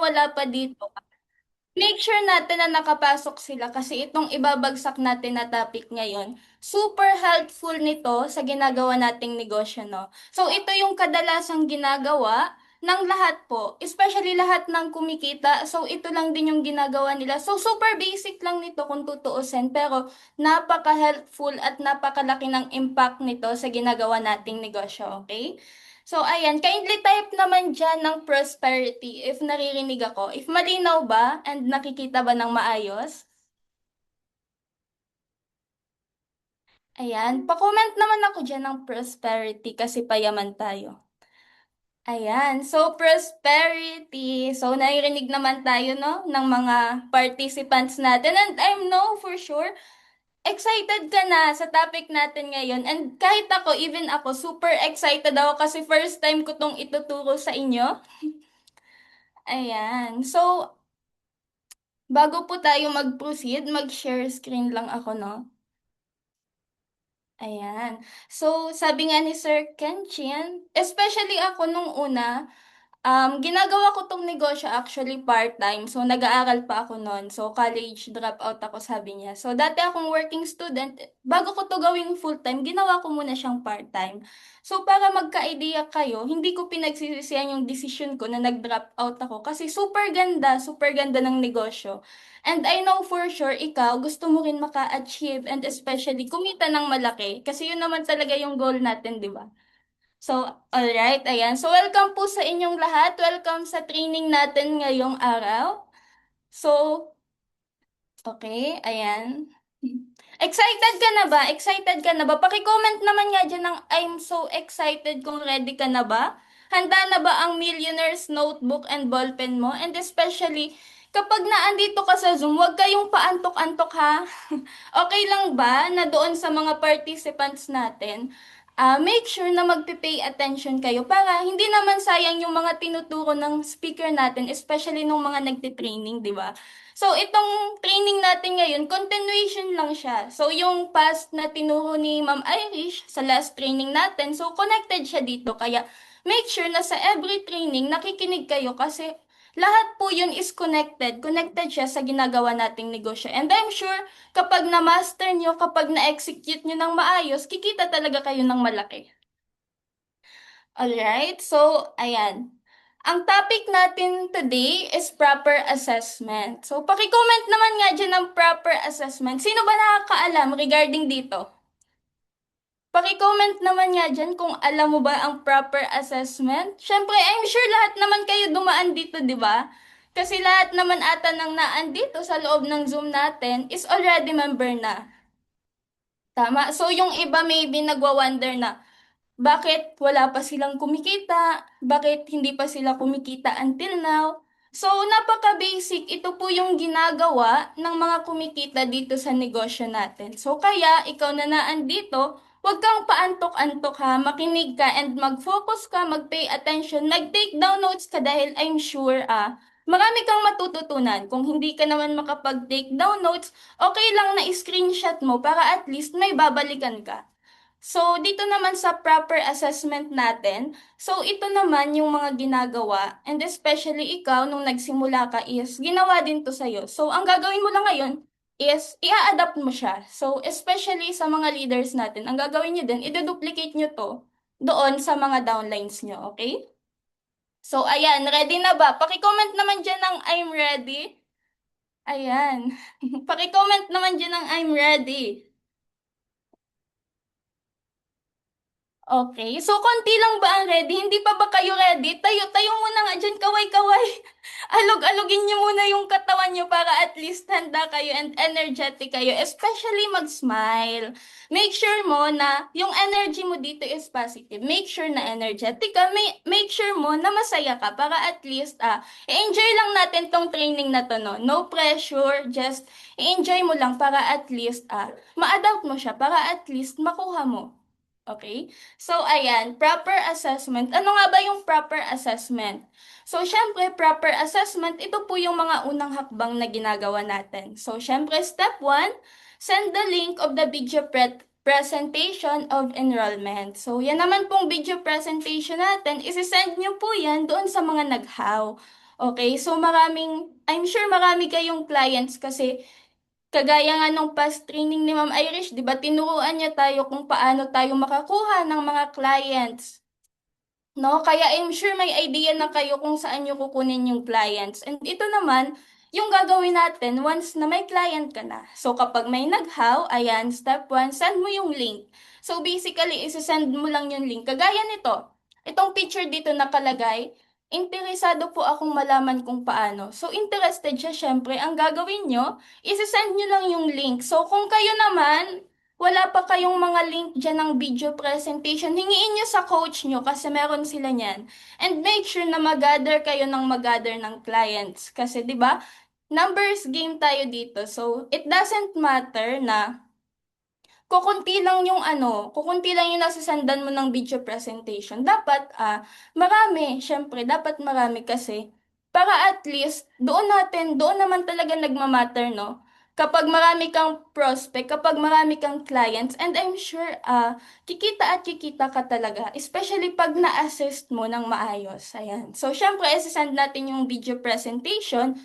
wala pa dito, make sure natin na nakapasok sila kasi itong ibabagsak natin na topic ngayon, super helpful nito sa ginagawa nating negosyo, no? So, ito yung kadalasang ginagawa ng lahat po, especially lahat ng kumikita. So, ito lang din yung ginagawa nila. So, super basic lang nito kung tutuusin, pero napaka-helpful at napakalaki ng impact nito sa ginagawa nating negosyo, okay? So, ayan, kindly type naman dyan ng prosperity if naririnig ako. If malinaw ba and nakikita ba ng maayos? Ayan, pa-comment naman ako dyan ng prosperity kasi payaman tayo. Ayan, so prosperity. So, naririnig naman tayo, no, ng mga participants natin. And I know for sure, excited ka na sa topic natin ngayon. And kahit ako, even ako, super excited ako kasi first time ko tong ituturo sa inyo. Ayan. So, bago po tayo mag-proceed, mag-share screen lang ako, no? Ayan. So, sabi nga ni Sir Kenshin, especially ako nung una, ginagawa ko tong negosyo actually part-time. So, nag-aaral pa ako noon. So, college dropout ako, sabi niya. So, dati akong working student. Bago ko to gawing full-time, ginawa ko muna siyang part-time. So, para magka-idea kayo, hindi ko pinagsisisihan yung decision ko na nag-drop out ako kasi super ganda ng negosyo. And I know for sure, ikaw, gusto mo rin maka-achieve and especially kumita ng malaki kasi yun naman talaga yung goal natin, di ba? So, alright, ayan. So, welcome po sa inyong lahat. Welcome sa training natin ngayong araw. So, okay, ayan. Excited ka na ba? Excited ka na ba? Paki-comment naman nga dyan ng I'm so excited kung ready ka na ba. Handa na ba ang Millionaire's Notebook and Ballpen mo? And especially, kapag naandito ka sa Zoom, huwag kayong paantok-antok ha. Okay lang ba na doon sa mga participants natin, make sure na magpe-pay attention kayo para hindi naman sayang yung mga tinuturo ng speaker natin, especially nung mga nagte-training, di ba? So, itong training natin ngayon, continuation lang siya. So, yung past na tinuro ni Ma'am Irish sa last training natin, so connected siya dito. Kaya, make sure na sa every training, nakikinig kayo kasi lahat po yun is connected. Connected siya sa ginagawa nating negosyo. And I'm sure, kapag na-master nyo, kapag na-execute nyo ng maayos, kikita talaga kayo ng malaki. Alright, so ayan. Ang topic natin today is proper assessment. So, paki-comment naman nga dyan ng proper assessment. Sino ba nakakaalam regarding dito? Paki-comment naman nga dyan kung alam mo ba ang proper assessment. Siyempre, I'm sure lahat naman kayo dumaan dito, di ba? Kasi lahat naman ata nang naandito sa loob ng Zoom natin is already member na. Tama? So, yung iba maybe nagwa-wonder na, bakit wala pa silang kumikita? Bakit hindi pa sila kumikita until now? So, napaka-basic. Ito po yung ginagawa ng mga kumikita dito sa negosyo natin. So, kaya ikaw na naandito, huwag kang paantok-antok ha. Makinig ka and mag-focus ka, mag-pay attention, mag-take down notes ka dahil I'm sure marami kang matututunan. Kung hindi ka naman makapag-take down notes, okay lang na screenshot mo para at least may babalikan ka. So, dito naman sa proper assessment natin, so ito naman yung mga ginagawa, and especially ikaw, nung nagsimula ka is, ginawa din to sa'yo. So, ang gagawin mo lang ngayon is, i-adapt mo siya. So, especially sa mga leaders natin, ang gagawin nyo din, i-duplicate nyo to doon sa mga downlines nyo, okay? So, ayan, ready na ba? Paki-comment naman dyan ng I'm ready. Ayan. Paki-comment naman dyan ng I'm ready. Okay. So, konti lang ba ang ready? Hindi pa ba kayo ready? Tayo muna nga dyan, kaway-kaway. Alog-alogin niyo muna yung katawan niyo para at least handa kayo and energetic kayo. Especially mag-smile. Make sure mo na yung energy mo dito is positive. Make sure na energetic ka. Make sure mo na masaya ka para at least, i-enjoy lang natin tong training na to, no? No pressure. Just i-enjoy mo lang para at least, ma-adapt mo siya para at least makuha mo. Okay? So, ayan, proper assessment. Ano nga ba yung proper assessment? So, syempre, proper assessment, ito po yung mga unang hakbang na ginagawa natin. So, syempre, step 1, send the link of the video presentation of enrollment. So, yan naman pong video presentation natin, isi-send nyo po yan doon sa mga naghaw. Okay, so I'm sure marami kayong clients kasi kagaya nga nung past training ni Ma'am Irish, di ba, tinuruan niya tayo kung paano tayo makakuha ng mga clients. No? Kaya I'm sure may idea na kayo kung saan nyo kukunin yung clients. And ito naman, yung gagawin natin once na may client ka na. So kapag may nag-how, ayan, step 1, send mo yung link. So basically, isi-send mo lang yung link. Kagaya nito, itong picture dito nakalagay, interesado po akong malaman kung paano. So interested siya, syempre, ang gagawin nyo, isi-send nyo lang yung link. So kung kayo naman, wala pa kayong mga link dyan ng video presentation, hingiin nyo sa coach nyo kasi meron sila niyan. And make sure na mag-gather kayo ng mag-gather ng clients. Kasi 'di ba numbers game tayo dito. So, it doesn't matter na kukunti lang yung nasisendan mo ng video presentation. Dapat, marami, syempre, dapat marami kasi para at least doon naman talaga nagmamatter, no? Kapag marami kang prospect, kapag marami kang clients, and I'm sure, kikita ka talaga, especially pag na-assist mo ng maayos. Ayan. So, syempre, isasend natin yung video presentation.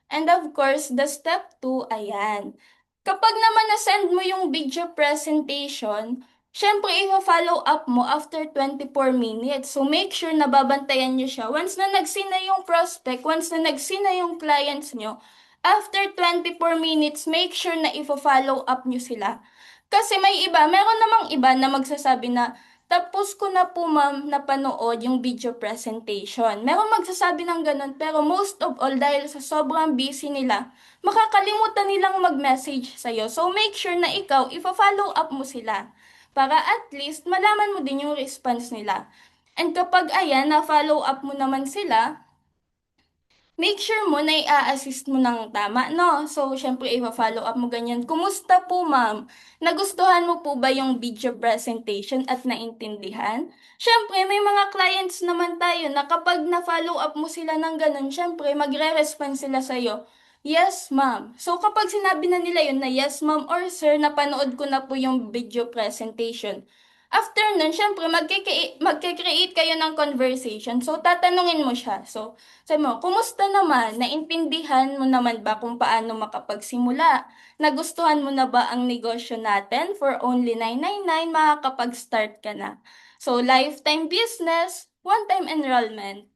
And of course, the step 2, ayan. Kapag naman na-send mo yung video presentation, syempre i-follow up mo after 24 minutes. So make sure na babantayan nyo siya. Once na nagsina yung prospect, once na nagsina yung clients nyo, after 24 minutes, make sure na i-follow up nyo sila. Kasi meron namang iba na magsasabi na, tapos ko na po ma'am napanood yung video presentation. Meron magsasabi ng ganun, pero most of all, dahil sa sobrang busy nila, makakalimutan nilang mag-message sa'yo. So make sure na ikaw, ifa-follow up mo sila. Para at least, malaman mo din yung response nila. And kapag ayan, na-follow up mo naman sila, make sure mo na i-assist mo ng tama, no? So, syempre, i-follow up mo ganyan. Kumusta po, ma'am? Nagustuhan mo po ba yung video presentation at naintindihan? Syempre, may mga clients naman tayo na kapag na-follow up mo sila ng ganun, syempre, magre-respond sila sa'yo. Yes, ma'am. So, kapag sinabi na nila yun na yes, ma'am or sir, napanood ko na po yung video presentation. After nun, syempre, magkikreate kayo ng conversation. So, tatanungin mo siya. So, sabi mo, kumusta naman? Naintindihan mo naman ba kung paano makapagsimula? Nagustuhan mo na ba ang negosyo natin? For only 999, makakapag-start ka na. So, lifetime business, one-time enrollment.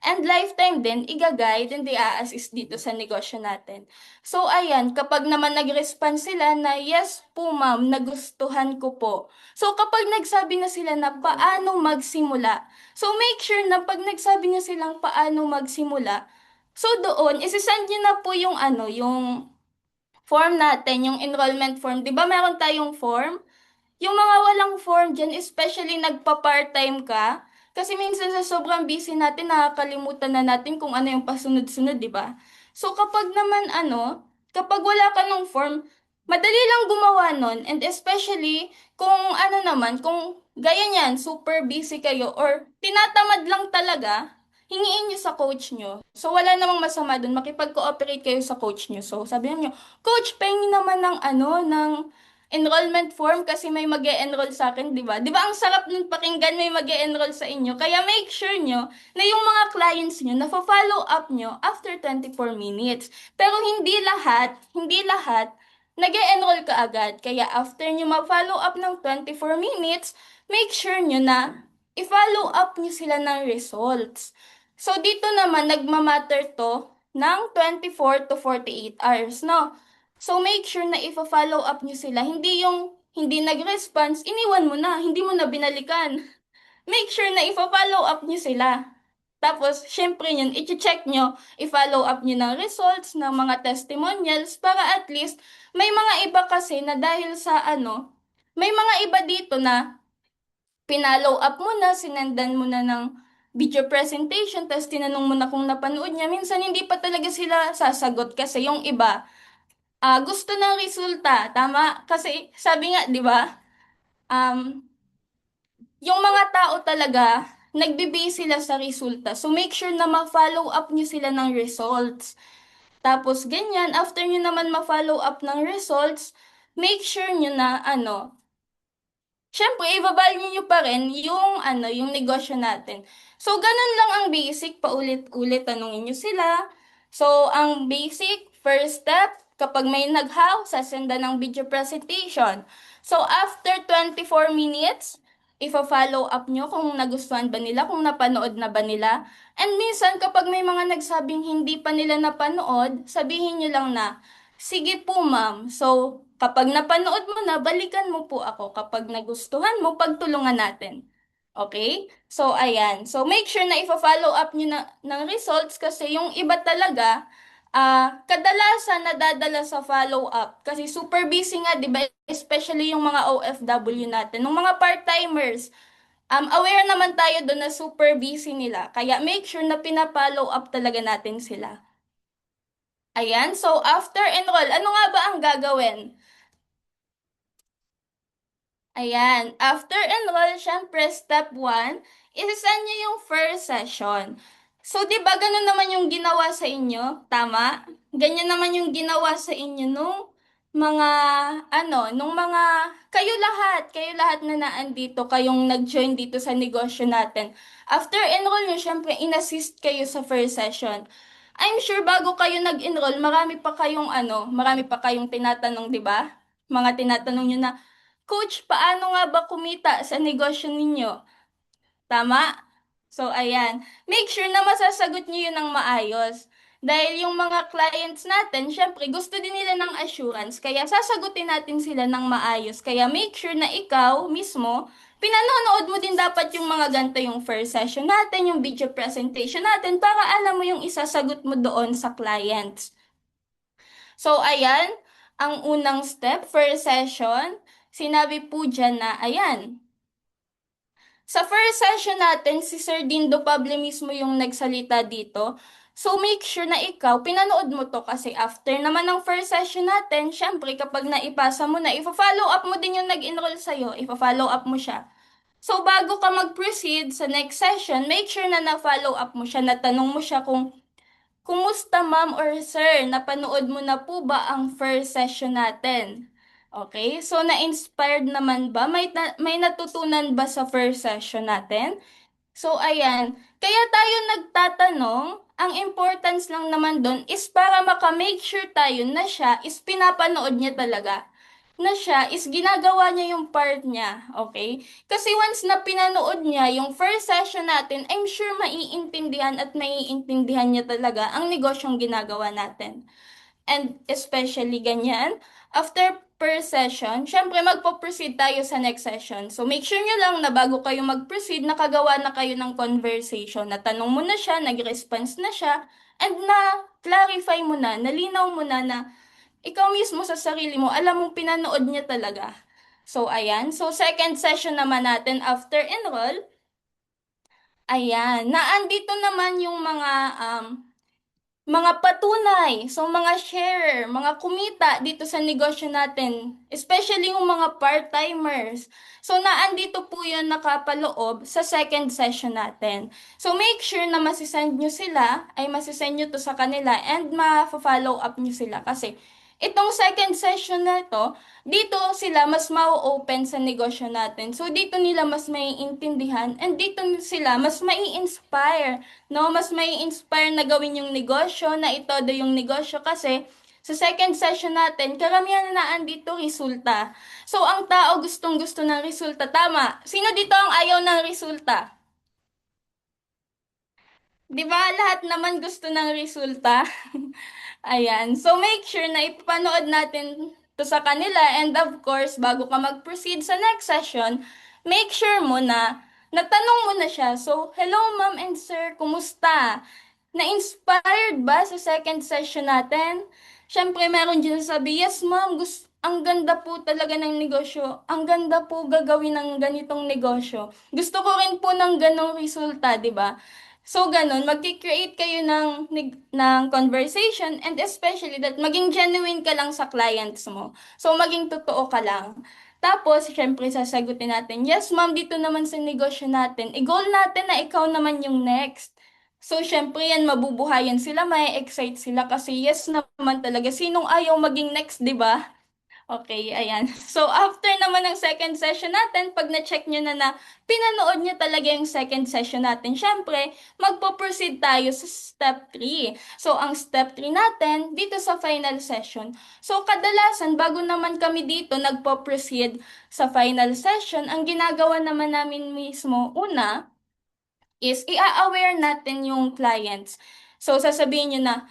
And lifetime din, iga-guide and i-assist dito sa negosyo natin. So, ayan, kapag naman nag-respond sila na, yes po ma'am, nagustuhan ko po. So, kapag nagsabi na sila na paano magsimula, so make sure na pag nagsabi niya silang paano magsimula, so doon, isisend niyo na po yung yung form natin, yung enrollment form. 'Di ba meron tayong form? Yung mga walang form dyan, especially nagpa-part-time ka, kasi minsan sa sobrang busy natin, nakakalimutan na natin kung ano yung pasunod-sunod, di ba? So kapag naman kapag wala ka ng form, madali lang gumawa nun. And especially kung kung gaya niyan, super busy kayo or tinatamad lang talaga, hingiin niyo sa coach niyo. So wala namang masama dun, makipag-cooperate kayo sa coach niyo. So sabihin niyo, coach, pahingi naman ng enrollment form kasi may mag enroll sa akin, di ba? Di ba ang sarap nun pakinggan may mag enroll sa inyo? Kaya make sure nyo na yung mga clients nyo, na-follow up nyo after 24 minutes. Pero hindi lahat, nag enroll ka agad. Kaya after nyo ma-follow up ng 24 minutes, make sure nyo na i-follow up nyo sila ng results. So, dito naman, nagmamatter to ng 24 to 48 hours, no? So, make sure na ifa-follow up nyo sila. Hindi yung hindi nag-response, iniwan mo na, hindi mo na binalikan. Make sure na ifa-follow up nyo sila. Tapos, syempre yun, i-check nyo, i-follow up nyo ng results, ng mga testimonials, para at least, may mga iba kasi na dahil sa may mga iba dito na pinollow up mo na, sinendan mo na ng video presentation, tapos tinanong mo na kung napanood niya. Minsan, hindi pa talaga sila sasagot kasi yung iba, gusto ng resulta, tama? Kasi sabi nga, 'di ba? Um, yung mga tao talaga nagbe-base sila sa resulta. So make sure na ma-follow up niyo sila ng results. Tapos ganyan, after niyo naman ma-follow up ng results, make sure niyo na syempre, i-value nyo pa rin yung, yung negosyo natin. So, ganun lang ang basic, paulit-ulit, tanungin nyo sila. So, ang basic, first step, kapag may nag-how, sasenda ng video presentation. So, after 24 minutes, ifa-follow up nyo kung nagustuhan ba nila, kung napanood na ba nila. And minsan, kapag may mga nagsabing hindi pa nila napanood, sabihin nyo lang na, sige po, ma'am. So, kapag napanood mo na, balikan mo po ako. Kapag nagustuhan mo, pagtulungan natin. Okay? So, ayan. So, make sure na ifa-follow up nyo na ng results kasi yung iba talaga, kadalasan nadadala sa follow up. Kasi super busy nga, di ba? Especially yung mga OFW natin. Yung mga part-timers, aware naman tayo doon na super busy nila. Kaya make sure na pina-follow up talaga natin sila. Ayan, so after enroll, ano nga ba ang gagawin? Ayan, after enroll, syempre step 1, isasend nyo yung first session. So, di ba ganun naman yung ginawa sa inyo? Tama? Ganyan naman yung ginawa sa inyo nung mga, nung mga, kayo lahat na naandito, kayong nag-join dito sa negosyo natin. After enroll nyo, syempre, in-assist kayo sa first session. I'm sure bago kayo nag-enroll, marami pa kayong tinatanong, di ba? Mga tinatanong nyo na, Coach, paano nga ba kumita sa negosyo ninyo? Tama? So, ayan. Make sure na masasagot niyo yun ng maayos. Dahil yung mga clients natin, syempre, gusto din nila ng assurance. Kaya sasagutin natin sila ng maayos. Kaya make sure na ikaw mismo, pinanonood mo din dapat yung mga ganito yung first session natin, yung video presentation natin, para alam mo yung isasagot mo doon sa clients. So, ayan, ang unang step, first session, sinabi po dyan na, ayan, sa first session natin, si Sir Dindo Pable mismo yung nagsalita dito. So, make sure na ikaw, pinanood mo to kasi after naman ng first session natin, syempre kapag naipasa mo na, ipa-follow up mo din yung nag-enroll sa'yo, ipa-follow up mo siya. So, bago ka mag-proceed sa next session, make sure na na-follow up mo siya, natanong mo siya kung kumusta ma'am or sir? Napanood mo na po ba ang first session natin? Okay, so na-inspired naman ba? May natutunan ba sa first session natin? So ayan, kaya tayo nagtatanong, ang importance lang naman doon is para maka-make sure tayo na siya is pinapanood niya talaga, na siya is ginagawa niya yung part niya, okay? Kasi once na pinanood niya yung first session natin, I'm sure maiintindihan at maiintindihan niya talaga ang negosyong ginagawa natin. And especially ganyan, after per session, syempre magpo-proceed tayo sa next session. So make sure nyo lang na bago kayo mag-proceed, nakagawa na kayo ng conversation. Natanong mo na siya, nag-response na siya, and na-clarify mo na, nalinaw mo na ikaw mismo sa sarili mo, alam mong pinanood niya talaga. So ayan, so second session naman natin after enroll, ayan, naandito naman yung mga patunay, so mga share, mga kumita dito sa negosyo natin, especially yung mga part-timers. So naandito po yun nakapaloob sa second session natin. So make sure na masisend nyo sila, ay masisend nyo to sa kanila and ma-follow up nyo sila kasi itong second session na ito, dito sila mas ma-open sa negosyo natin. So dito nila mas maiintindihan and dito sila mas mai-inspire, no? Mas mai-inspire na gawin yung negosyo, na itodo yung negosyo kasi sa second session natin, karamihan na andito resulta. So ang tao gustong-gusto ng resulta, tama? Sino dito ang ayaw ng resulta? 'Di ba lahat naman gusto ng resulta? Ayan. So, make sure na ipapanood natin to sa kanila. And of course, bago ka mag-proceed sa next session, make sure mo na natanong mo na siya. So, hello ma'am and sir, kumusta? Na-inspired ba sa second session natin? Siyempre, meron dyan sabi, yes ma'am, ang ganda po talaga ng negosyo. Ang ganda po gagawin ng ganitong negosyo. Gusto ko rin po ng ganong resulta, di ba? So, ganun, mag-create kayo ng conversation and especially that maging genuine ka lang sa clients mo. So, maging totoo ka lang. Tapos, syempre, sasagutin natin, yes, ma'am, dito naman sa negosyo natin. I-goal natin na ikaw naman yung next. So, syempre yan, mabubuhayan sila, may excite sila kasi yes naman talaga. Sinong ayaw maging next, di ba? Okay, ayan. So, after naman ng second session natin, pag na-check nyo na pinanood nyo talaga yung second session natin, syempre, magpo-proceed tayo sa step 3. So, ang step 3 natin, dito sa final session. So, kadalasan, bago naman kami dito nagpo-proceed sa final session, ang ginagawa naman namin mismo, una, is i-aware natin yung clients. So, sasabihin nyo na,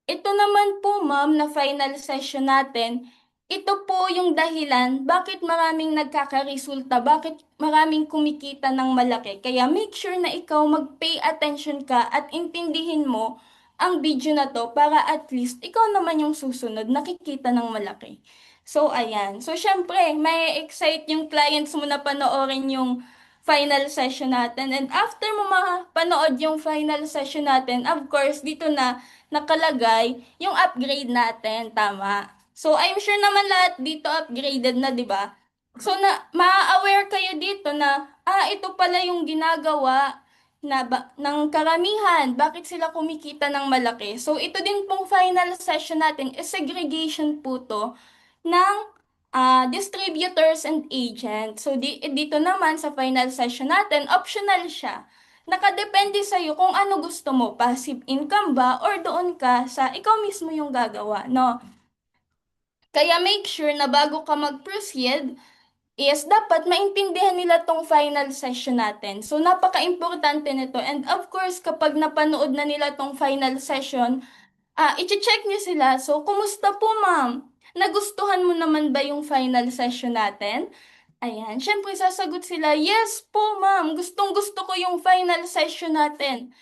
ito naman po ma'am na final session natin, ito po yung dahilan bakit maraming nagkakaresulta, bakit maraming kumikita ng malaki. Kaya make sure na ikaw mag-pay attention ka at intindihin mo ang video na to para at least ikaw naman yung susunod nakikita ng malaki. So ayan. So syempre, may excite yung clients mo na panoorin yung final session natin. And after mo mapanood yung final session natin, of course, dito na nakalagay yung upgrade natin, tama. So, I'm sure naman lahat dito upgraded na, di ba? So, ma-aware kayo dito na, ito pala yung ginagawa ng karamihan. Bakit sila kumikita ng malaki? So, ito din pong final session natin is segregation po to ng distributors and agents. So, dito naman sa final session natin, optional siya. Nakadepende sa'yo kung ano gusto mo, passive income ba or doon ka sa ikaw mismo yung gagawa, no? Kaya make sure na bago ka mag-proceed, is dapat maintindihan nila tong final session natin. So, napaka-importante nito. And of course, kapag napanood na nila tong final session, i-check niyo sila. So, kumusta po ma'am? Nagustuhan mo naman ba yung final session natin? Ayan, syempre sasagot sila, yes po ma'am, gustong gusto ko yung final session natin.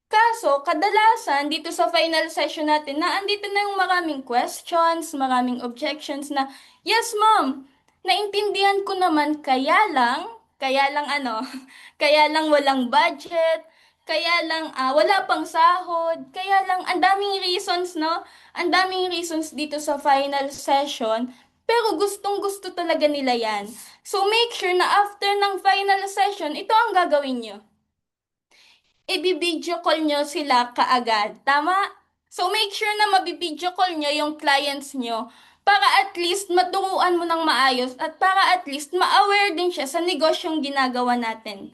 Kaso, kadalasan dito sa final session natin na andito na yung maraming questions, maraming objections na, yes ma'am, naintindihan ko naman, kaya lang ano, kaya lang walang budget, kaya lang wala pang sahod, kaya lang ang daming reasons, no? Ang daming reasons dito sa final session, pero gustong gusto talaga nila yan. So make sure na after ng final session, ito ang gagawin nyo, i-video call nyo sila kaagad. Tama? So, make sure na mabibideo call nyo yung clients nyo para at least maturuan mo ng maayos at para at least ma-aware din siya sa negosyong ginagawa natin.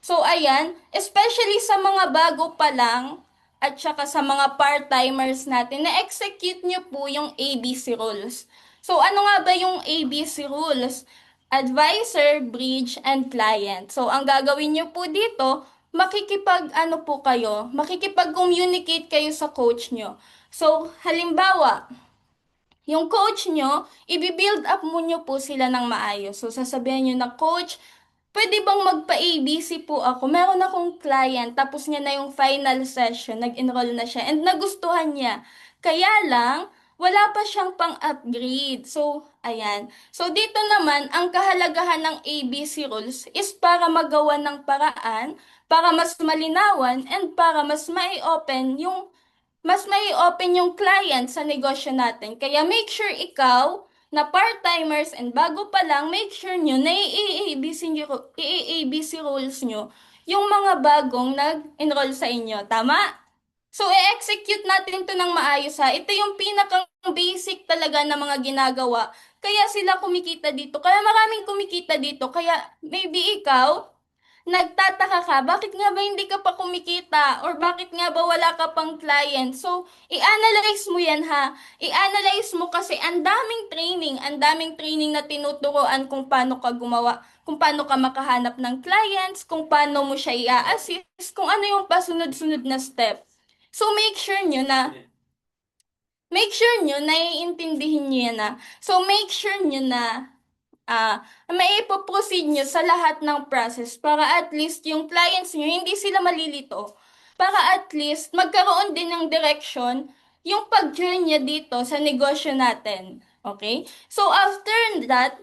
So, ayan, especially sa mga bago pa lang at saka sa mga part-timers natin, na-execute nyo po yung ABC rules. So, ano nga ba yung ABC rules? Advisor, bridge, and client. So, ang gagawin nyo po dito, makikipag-communicate kayo sa coach nyo. So, halimbawa, yung coach nyo, i-build up mo nyo po sila ng maayos. So, sasabihin nyo na, coach, pwede bang magpa-ABC po ako? Meron akong client, tapos niya na yung final session, nag-enroll na siya, and nagustuhan niya. Kaya lang, wala pa siyang pang-upgrade. So, ayan. So, dito naman, ang kahalagahan ng ABC rules is para magawa ng paraan, para mas malinawan, and para mas may open yung client sa negosyo natin. Kaya make sure ikaw na part-timers and bago pa lang, make sure nyo na i-ABC rules nyo yung mga bagong nag-enroll sa inyo. Tama? So, i-execute natin to ng maayos ha. Ito yung pinakang basic talaga na mga ginagawa. Kaya sila kumikita dito. Kaya maraming kumikita dito. Kaya maybe ikaw, nagtataka ka, bakit nga ba hindi ka pa kumikita? Or bakit nga ba wala ka pang client? So, i-analyze mo yan ha. I-analyze mo kasi ang daming training na tinuturoan kung paano ka gumawa, kung paano ka makahanap ng clients, kung paano mo siya i-assist, kung ano yung pasunod-sunod na step. So, make sure nyo na iintindihin nyo yan na. So, make sure nyo na maipoproceed nyo sa lahat ng process para at least yung clients nyo, hindi sila malilito. Para at least magkaroon din ng direction yung pag-join niya dito sa negosyo natin. Okay? So after that,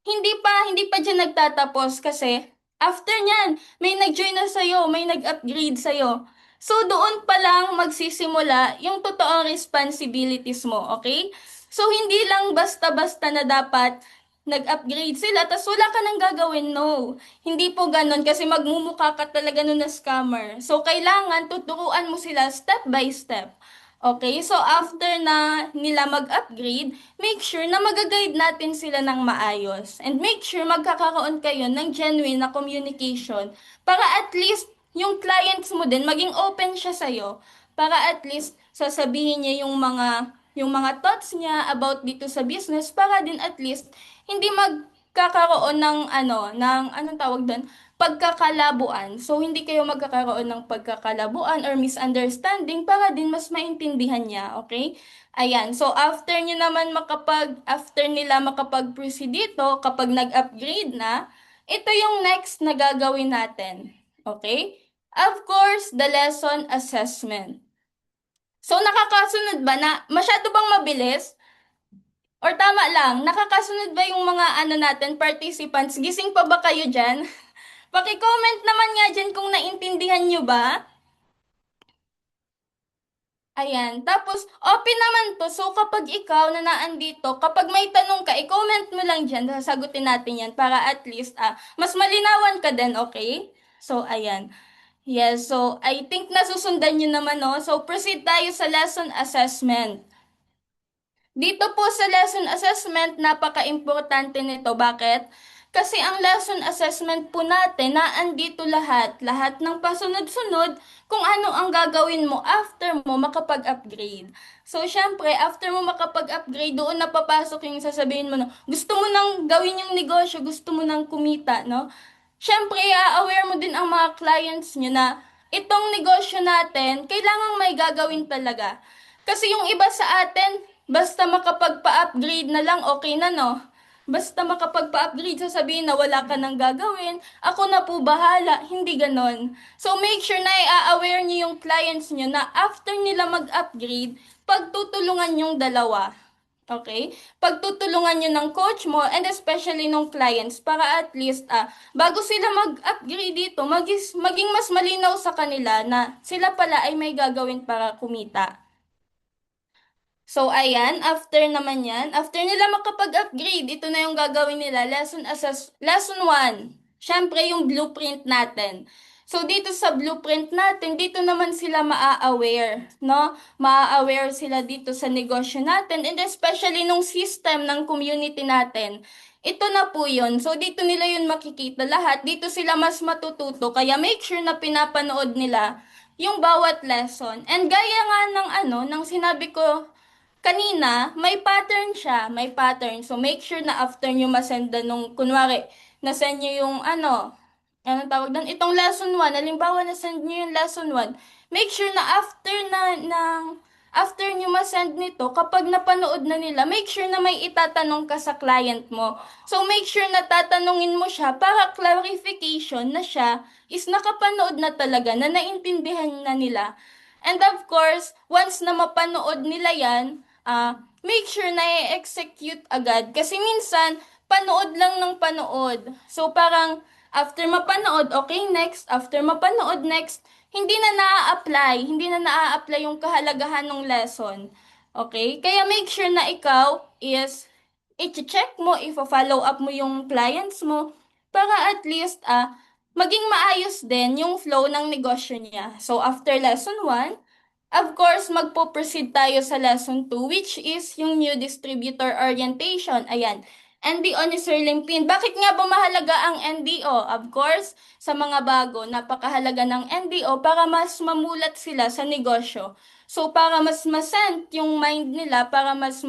hindi pa dyan nagtatapos kasi after nyan, may nag-join na sa'yo, may nag-upgrade sa'yo. So doon pa lang magsisimula yung totoong responsibilities mo, okay? So hindi lang basta-basta na dapat nag-upgrade sila, tas wala ka nang gagawin, no. Hindi po ganun kasi magmumukha ka talaga nun na scammer. So kailangan tuturuan mo sila step by step. Okay, so after na nila mag-upgrade, make sure na mag-guide natin sila ng maayos. And make sure magkakaroon kayo ng genuine na communication para at least yung clients mo din, maging open siya sa'yo. Para at least sasabihin niya yung mga thoughts niya about dito sa business para din at least hindi magkakaroon ng anong tawag doon, pagkakalabuan. So, hindi kayo magkakaroon ng pagkakalabuan or misunderstanding para din mas maintindihan niya, okay? Ayan. So, after nila makapag-proceed dito, kapag nag-upgrade na, ito yung next na gagawin natin. Okay? Of course, the lesson assessment. So, nakakasunod ba na, masyado bang mabilis? Or tama lang, nakakasunod ba yung mga natin, participants? Gising pa ba kayo dyan? Paki-comment naman nga dyan kung naintindihan nyo ba. Ayan. Tapos, open naman to. So, kapag ikaw na naandito, kapag may tanong ka, i-comment mo lang dyan. Sasagutin natin yan para at least mas malinawan ka din, okay? So, ayan. Yes, so I think nasusundan nyo naman, no? So, proceed tayo sa lesson assessment. Dito po sa lesson assessment, napaka-importante nito. Bakit? Kasi ang lesson assessment po natin, naandito lahat ng pasunod-sunod kung ano ang gagawin mo after mo makapag-upgrade. So, syempre, after mo makapag-upgrade, doon na papasok yung sasabihin mo, no, gusto mo nang gawin yung negosyo, gusto mo nang kumita, no? Syempre, aware mo din ang mga clients nyo na itong negosyo natin, kailangang may gagawin talaga. Kasi yung iba sa atin, basta makapagpa-upgrade na lang, okay na, no? Basta makapagpa-upgrade, sasabihin na wala ka nang gagawin, ako na po bahala, hindi ganon. So make sure na i-aware niyo yung clients niyo na after nila mag-upgrade, pagtutulungan yung dalawa. Okay? Pagtutulungan nyo ng coach mo and especially ng clients para at least bago sila mag-upgrade dito, maging mas malinaw sa kanila na sila pala ay may gagawin para kumita. So, ayan, after nila makapag-upgrade, ito na yung gagawin nila, lesson 1. Syempre, yung blueprint natin. So, dito sa blueprint natin, dito naman sila maa-aware, no? Maa-aware sila dito sa negosyo natin and especially nung system ng community natin. Ito na po yun. So, dito nila yun makikita lahat. Dito sila mas matututo. Kaya make sure na pinapanood nila yung bawat lesson. And gaya nga ng sinabi ko kanina, may pattern siya, may pattern. So, make sure na after nyo masenda nung, kunwari, nasend nyo yung anong tawag doon? Itong lesson 1, halimbawa nasend nyo yung lesson 1, make sure na after nyo masend nito, kapag napanood na nila, make sure na may itatanong ka sa client mo. So, make sure na tatanungin mo siya para clarification na siya is nakapanood na talaga, na naintindihan na nila. And of course, once na mapanood nila yan, make sure na i-execute agad. Kasi minsan, panood lang ng panood. So, parang, after mapanood, okay, next. After mapanood, next. Hindi na naa-apply yung kahalagahan ng lesson. Okay? Kaya make sure na ikaw is i-check mo, i-follow up mo yung clients mo para at least maging maayos din yung flow ng negosyo niya. So, after lesson 1, of course, magpo-proceed tayo sa lesson 2, which is yung new distributor orientation. Ayan, NDO ni Sir Limpin. Bakit nga ba mahalaga ang NDO? Of course, sa mga bago, napakahalaga ng NDO para mas mamulat sila sa negosyo. So, para mas masent yung mind nila, para mas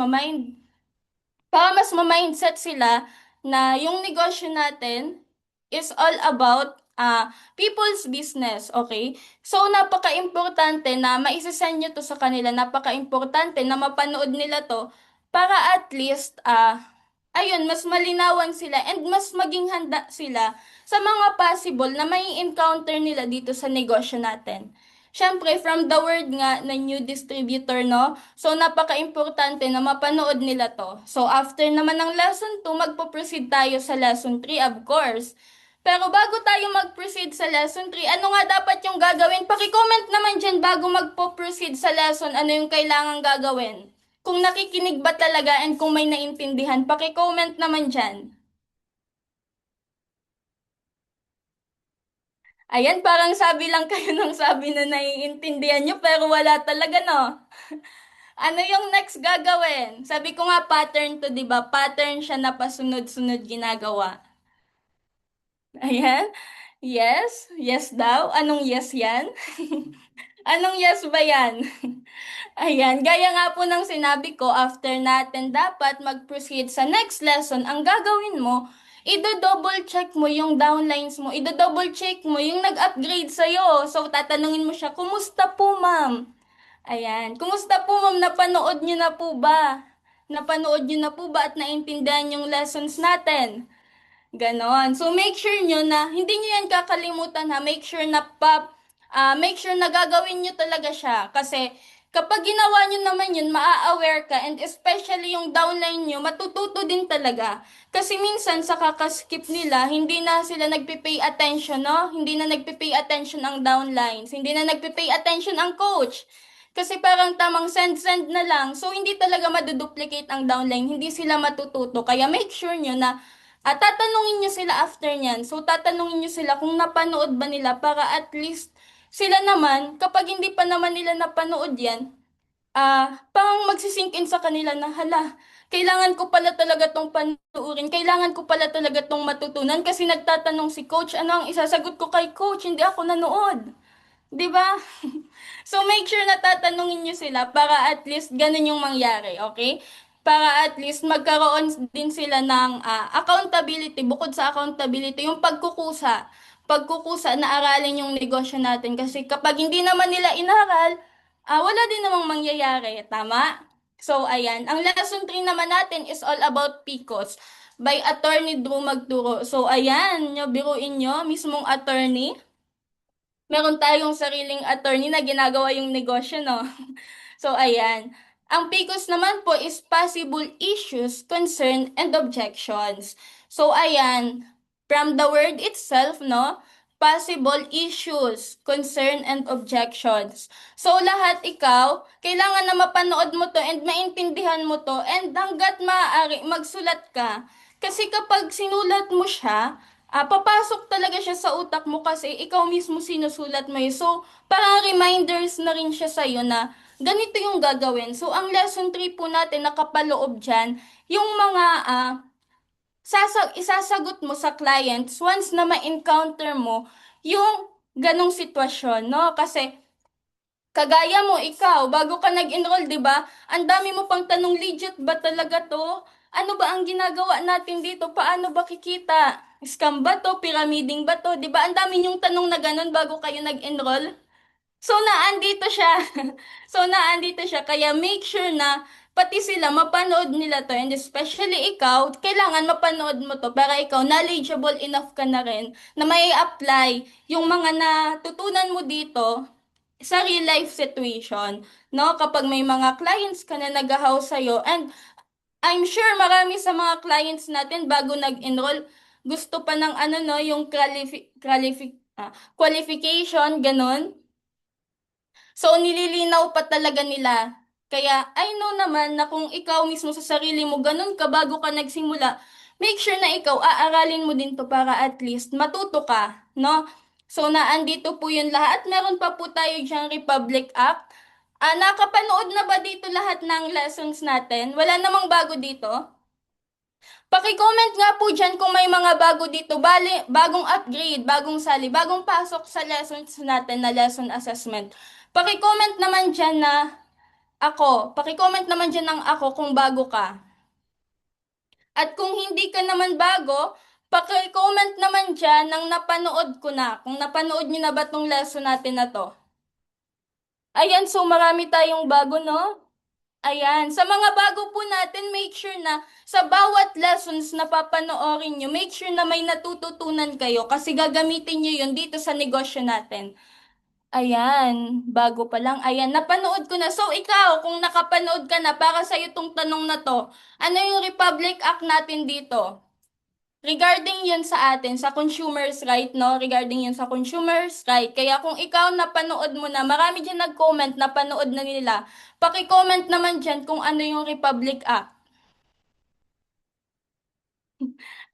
ma-mindset sila na yung negosyo natin is all about people's business, okay? So, napaka-importante na maisasend nyo to sa kanila. Napaka-importante na mapanood nila to para at least, ayun, mas malinawan sila and mas maging handa sila sa mga possible na may encounter nila dito sa negosyo natin. Siyempre, from the word nga na new distributor, no? So, napaka-importante na mapanood nila to. So, after naman ng lesson 2, magpo-proceed tayo sa lesson 3, of course. Pero bago tayo mag-proceed sa lesson 3, ano nga dapat yung gagawin? Paki-comment naman dyan bago magpo-proceed sa lesson, ano yung kailangan gagawin. Kung nakikinig ba talaga and kung may naintindihan, paki-comment naman dyan. Ayan, parang sabi lang kayo ng sabi na naiintindihan nyo, pero wala talaga, no? Ano yung next gagawin? Sabi ko nga pattern to, di ba? Pattern siya na pasunod-sunod ginagawa. Ayan. Yes? Yes daw? Anong yes yan? Anong yes ba yan? Ayan, gaya nga po ng sinabi ko, after natin dapat mag-proceed sa next lesson, ang gagawin mo, ido-double check mo yung downlines mo, ido-double check mo yung nag-upgrade sa'yo. So, tatanungin mo siya, kumusta po ma'am? Ayan, kumusta po ma'am? Napanood niyo na po ba? Napanood niyo na po ba at naintindihan yung lessons natin? Ganon. So make sure nyo na hindi nyo yan kakalimutan ha. Make sure na gagawin nyo talaga siya. Kasi kapag ginawa nyo naman yun, maa-aware ka and especially yung downline nyo, matututo din talaga. Kasi minsan sa kakaskip nila, hindi na sila nagpipay attention, no? Hindi na nagpipay attention ang downlines. Hindi na nagpipay attention ang coach. Kasi parang tamang send-send na lang. So, hindi talaga maduduplicate ang downline. Hindi sila matututo. Kaya make sure nyo na tatanungin nyo sila after nyan. So, tatanungin nyo sila kung napanood ba nila para at least sila naman, kapag hindi pa naman nila napanood yan, pang magsisink in sa kanila na, hala, kailangan ko pala talaga tong panuurin, kailangan ko pala talaga tong matutunan kasi nagtatanong si coach, ano ang isasagot ko kay coach, hindi ako nanood. 'Di ba? So make sure na tatanungin niyo sila para at least ganun yung mangyari, okay? Para at least magkaroon din sila ng accountability, bukod sa accountability, yung pagkukusa. Pagkukusa na aralin yung negosyo natin kasi kapag hindi naman nila inaral, wala din namang mangyayari, tama? So ayan, ang lesson 3 naman natin is all about PCOS by Attorney Drew Magturo. So ayan, biruin nyo, mismong attorney, meron tayong sariling attorney na ginagawa yung negosyo, no? So, ayan. Ang PCOS naman po is possible issues, concern, and objections. So, ayan. From the word itself, no? Possible issues, concern, and objections. So, lahat ikaw, kailangan na mapanood mo to and maintindihan mo to and hanggat maaari, magsulat ka. Kasi kapag sinulat mo siya, papasok talaga siya sa utak mo kasi ikaw mismo sinusulat mo yun. So, parang reminders na rin siya sa'yo na ganito yung gagawin. So, ang lesson 3 po natin nakapaloob dyan, yung mga isasagot mo sa clients once na ma-encounter mo yung ganong sitwasyon, no? Kasi kagaya mo, ikaw, bago ka nag-enroll, di ba? Ang dami mo pang tanong, legit ba talaga to? Ano ba ang ginagawa natin dito? Paano ba kikita? Scam ba to? Pyramiding ba to? Di ba? Ang dami yung tanong na ganun bago kayo nag-enroll. So, naandito siya. So, naandito siya. Kaya make sure na pati sila mapanood nila to. And especially ikaw, kailangan mapanood mo to para ikaw knowledgeable enough ka na rin na may apply yung mga natutunan mo dito sa real life situation, no? Kapag may mga clients ka na nag-house sa'yo, and I'm sure marami sa mga clients natin bago nag-enroll, gusto pa ng ano, no, yung qualification, ganun. So, nililinaw pa talaga nila. Kaya, I know naman na kung ikaw mismo sa sarili mo, ganun ka bago ka nagsimula, make sure na ikaw, aaralin mo din to para at least matuto ka, no? So, naandito po yun lahat. Meron pa po tayo diyang Republic Act. Nakapanood na ba dito lahat ng lessons natin? Wala namang bago dito? Paki-comment nga po dyan kung may mga bago dito, bali, bagong upgrade, bagong sali, bagong pasok sa lessons natin na lesson assessment. Paki-comment naman dyan na paki-comment naman dyan ng ako kung bago ka. At kung hindi ka naman bago, paki-comment naman dyan ng napanood ko na, kung napanood nyo na ba tong lesson natin na to. Ayan, so marami tayong bago, no? Ayan, sa mga bago po natin, make sure na sa bawat lessons na papanoorin nyo, make sure na may natututunan kayo kasi gagamitin nyo yun dito sa negosyo natin. Ayan, bago pa lang. Ayan, napanood ko na. So, ikaw, kung nakapanood ka na, para sa'yo tong tanong na to, ano yung Republic Act natin dito? Regarding yun sa atin, sa consumers right, no? Regarding yun sa consumers right. Kaya kung ikaw napanood mo na, marami dyan nag-comment, napanood na nila. Paki-comment naman dyan kung ano yung Republic Act.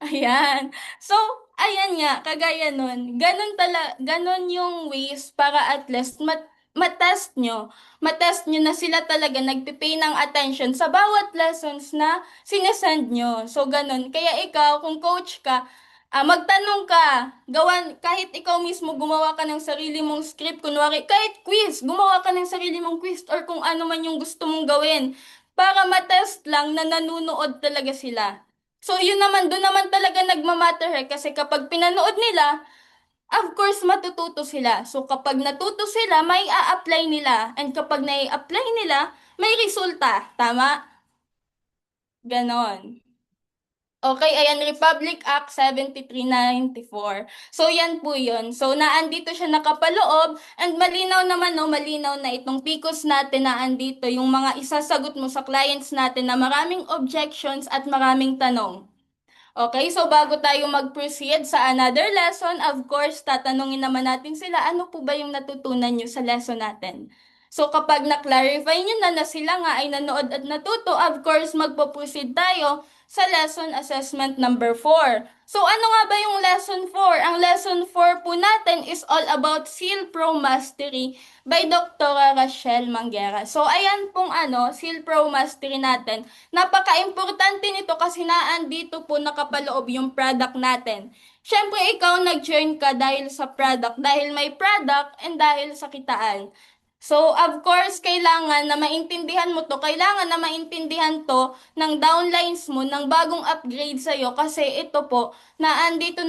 Ayan. So, Ayan nga, kagaya nun. Ganon yung ways para at least matest nyo. Matest nyo na sila talaga nagpipay ng attention sa bawat lessons na sinesend nyo. So, ganon. Kaya ikaw, kung coach ka, magtanong ka. Kahit ikaw mismo gumawa ka ng sarili mong script, kunwari, kahit quiz, gumawa ka ng sarili mong quiz or kung ano man yung gusto mong gawin para matest lang na nanunood talaga sila. So, yun naman, doon naman talaga nagmamatter kasi kapag pinanood nila, of course, matututo sila. So, kapag natuto sila, may a-apply nila. And kapag nai-apply nila, may resulta. Tama? Ganon. Okay, ayan, Republic Act 7394. So, yan po yun. So, naandito siya nakapaloob and malinaw naman, no, malinaw na itong PICOS natin na andito yung mga isasagot mo sa clients natin na maraming objections at maraming tanong. Okay, so bago tayo mag-proceed sa another lesson, of course, tatanungin naman natin sila, ano po ba yung natutunan nyo sa lesson natin? So kapag na-clarify nyo na sila nga ay nanood at natuto, of course, magpo-proceed tayo sa lesson assessment number 4. So ano nga ba yung lesson 4? Ang lesson 4 po natin is all about Seal Pro Mastery by Dr. Rachel Manguera. So ayan pong Seal Pro Mastery natin. Napaka-importante nito kasi naandito po nakapaloob yung product natin. Siyempre, ikaw nag-join ka dahil sa product, dahil may product, and dahil sa kitaan. So, of course, kailangan na maintindihan mo to. Kailangan na maintindihan to ng downlines mo ng bagong upgrade sa'yo kasi ito po, nandito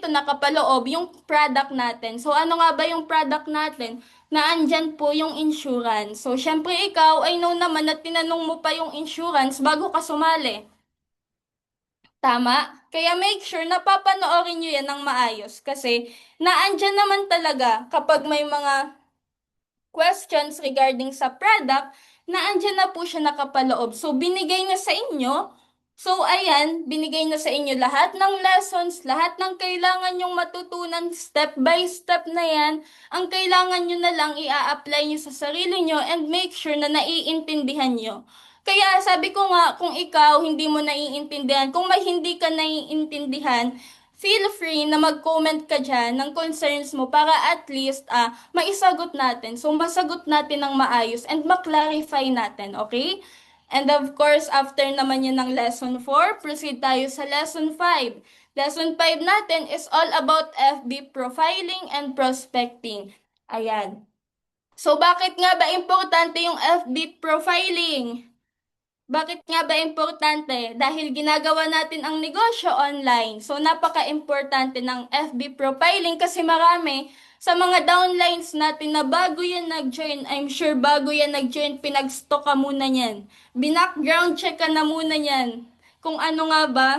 nakapaloob yung product natin. So, ano nga ba yung product natin? Na andyan po yung insurance. So, syempre ikaw, I know naman na tinanong mo pa yung insurance bago ka sumali. Tama? Kaya make sure na papanoorin nyo yan ng maayos kasi naandyan naman talaga kapag may mga questions regarding sa product na andyan na po siya nakapaloob. So, binigay na sa inyo. So, ayan, binigay na sa inyo lahat ng lessons, lahat ng kailangan nyong matutunan step by step na yan. Ang kailangan nyo na lang i-apply nyo sa sarili nyo and make sure na naiintindihan nyo. Kaya sabi ko nga, kung ikaw hindi mo naiintindihan, kung may hindi ka naiintindihan, feel free na mag-comment ka dyan ng concerns mo para at least maisagot natin. So, masagot natin ng maayos and maklarify natin, okay? And of course, after naman yun ng lesson 4, proceed tayo sa lesson 5. Lesson 5 natin is all about FB profiling and prospecting. Ayan. So, bakit nga ba importante yung FB profiling? Bakit nga ba importante? Dahil ginagawa natin ang negosyo online. So, napaka-importante ng FB profiling kasi marami sa mga downlines natin na bago yan nag-join, I'm sure bago yan nag-join, pinag-stock ka muna yan. Binackground check ka na muna yan. Kung ano nga ba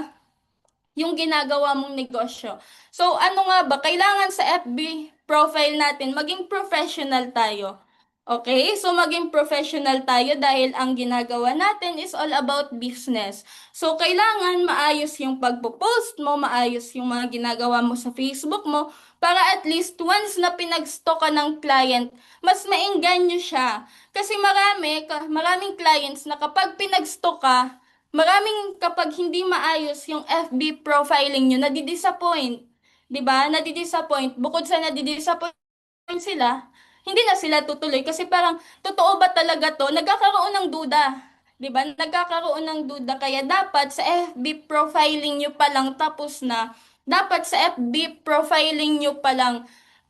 yung ginagawa mong negosyo. So, ano nga ba? Kailangan sa FB profile natin, maging professional tayo. Okay? So, maging professional tayo dahil ang ginagawa natin is all about business. So, kailangan maayos yung pagpo-post mo, maayos yung mga ginagawa mo sa Facebook mo, para at least once na pinag-stock ka ng client, mas maengganyo siya. Kasi maraming clients na kapag pinag-stock ka, maraming kapag hindi maayos yung FB profiling nyo, nadidisappoint. 'Di ba? Nadidisappoint. Bukod sa nadidisappoint sila, hindi na sila tutuloy kasi parang totoo ba talaga to? Nagkakaroon ng duda. 'Di ba? Nagkakaroon ng duda kaya dapat sa FB profiling nyo pa lang tapos na. Dapat sa FB profiling nyo pa lang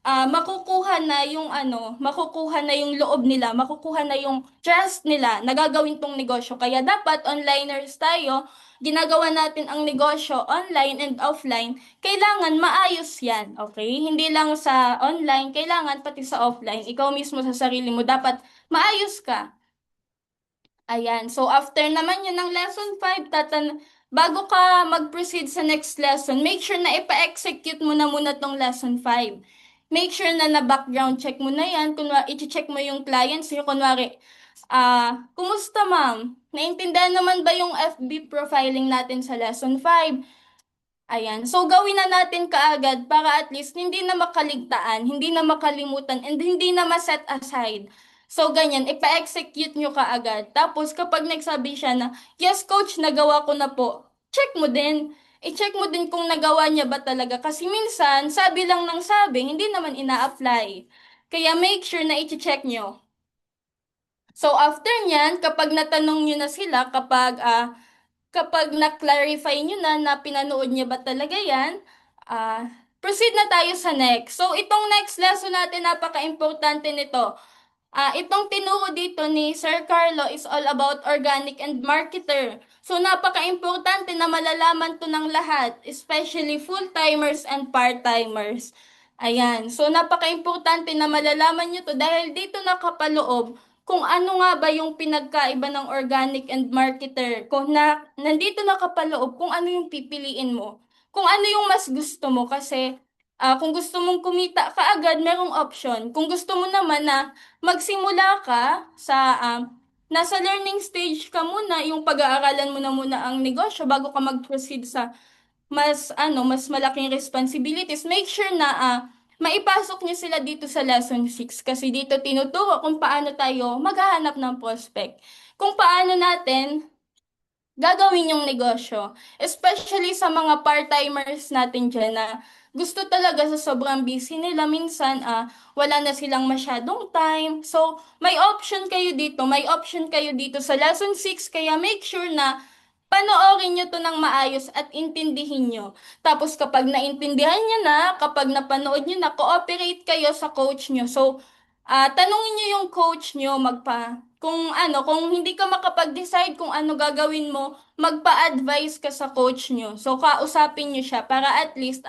makukuha na yung loob nila, makukuha na yung trust nila na gagawin tong negosyo. Kaya dapat onliners tayo, ginagawa natin ang negosyo online and offline, kailangan maayos yan, okay? Hindi lang sa online, kailangan pati sa offline. Ikaw mismo sa sarili mo, dapat maayos ka. Ayan. So, after naman yun ng lesson 5, bago ka mag-proceed sa next lesson, make sure na ipa-execute mo na muna tong lesson 5. Make sure na na-background check mo na yan. Kunwari, i-check mo yung clients. Yung kunwari, kumusta ma'am? Naintindihan naman ba yung FB profiling natin sa lesson 5? Ayan. So, gawin na natin kaagad para at least hindi na makaligtaan, hindi na makalimutan, and hindi na ma-set aside. So, ganyan, ipa-execute nyo kaagad. Tapos, kapag nagsabi siya na, yes, coach, nagawa ko na po, check mo din. i-check mo din kung nagawa niya ba talaga. Kasi minsan, sabi lang ng sabi, hindi naman ina-apply. Kaya make sure na i-check nyo. So after nyan, kapag natanong nyo na sila, kapag na-clarify nyo na pinanood niya ba talaga yan, proceed na tayo sa next. So itong next lesson natin, napaka-importante nito. Itong tinuro dito ni Sir Carlo is all about organic and marketer. So napaka-importante na malalaman to ng lahat, especially full-timers and part-timers. Ayan. So napaka-importante na malalaman nyo to dahil dito nakapaloob kung ano nga ba yung pinagkaiba ng organic and marketer. Kung nandito nakapaloob kung ano yung pipiliin mo. Kung ano yung mas gusto mo kasi kung gusto mong kumita kaagad, merong option. Kung gusto mo naman na magsimula ka sa nasa learning stage ka muna, yung pag-aaralan mo na muna ang negosyo bago ka mag-proceed sa mas malaking responsibilities. Make sure na maipasok niyo sila dito sa lesson 6 kasi dito tinuturo kung paano tayo maghahanap ng prospect. Kung paano natin gagawin yung negosyo. Especially sa mga part-timers natin dyan na gusto talaga sa sobrang busy nila. Minsan, wala na silang masyadong time. So, may option kayo dito sa lesson 6. Kaya make sure na panoorin nyo to ng maayos at intindihin nyo. Tapos kapag naintindihan nyo na, kapag napanood nyo na, cooperate kayo sa coach nyo. So, tanungin nyo yung coach nyo kung hindi ka makapag-decide kung ano gagawin mo, magpa-advise ka sa coach nyo. So, kausapin nyo siya para at least,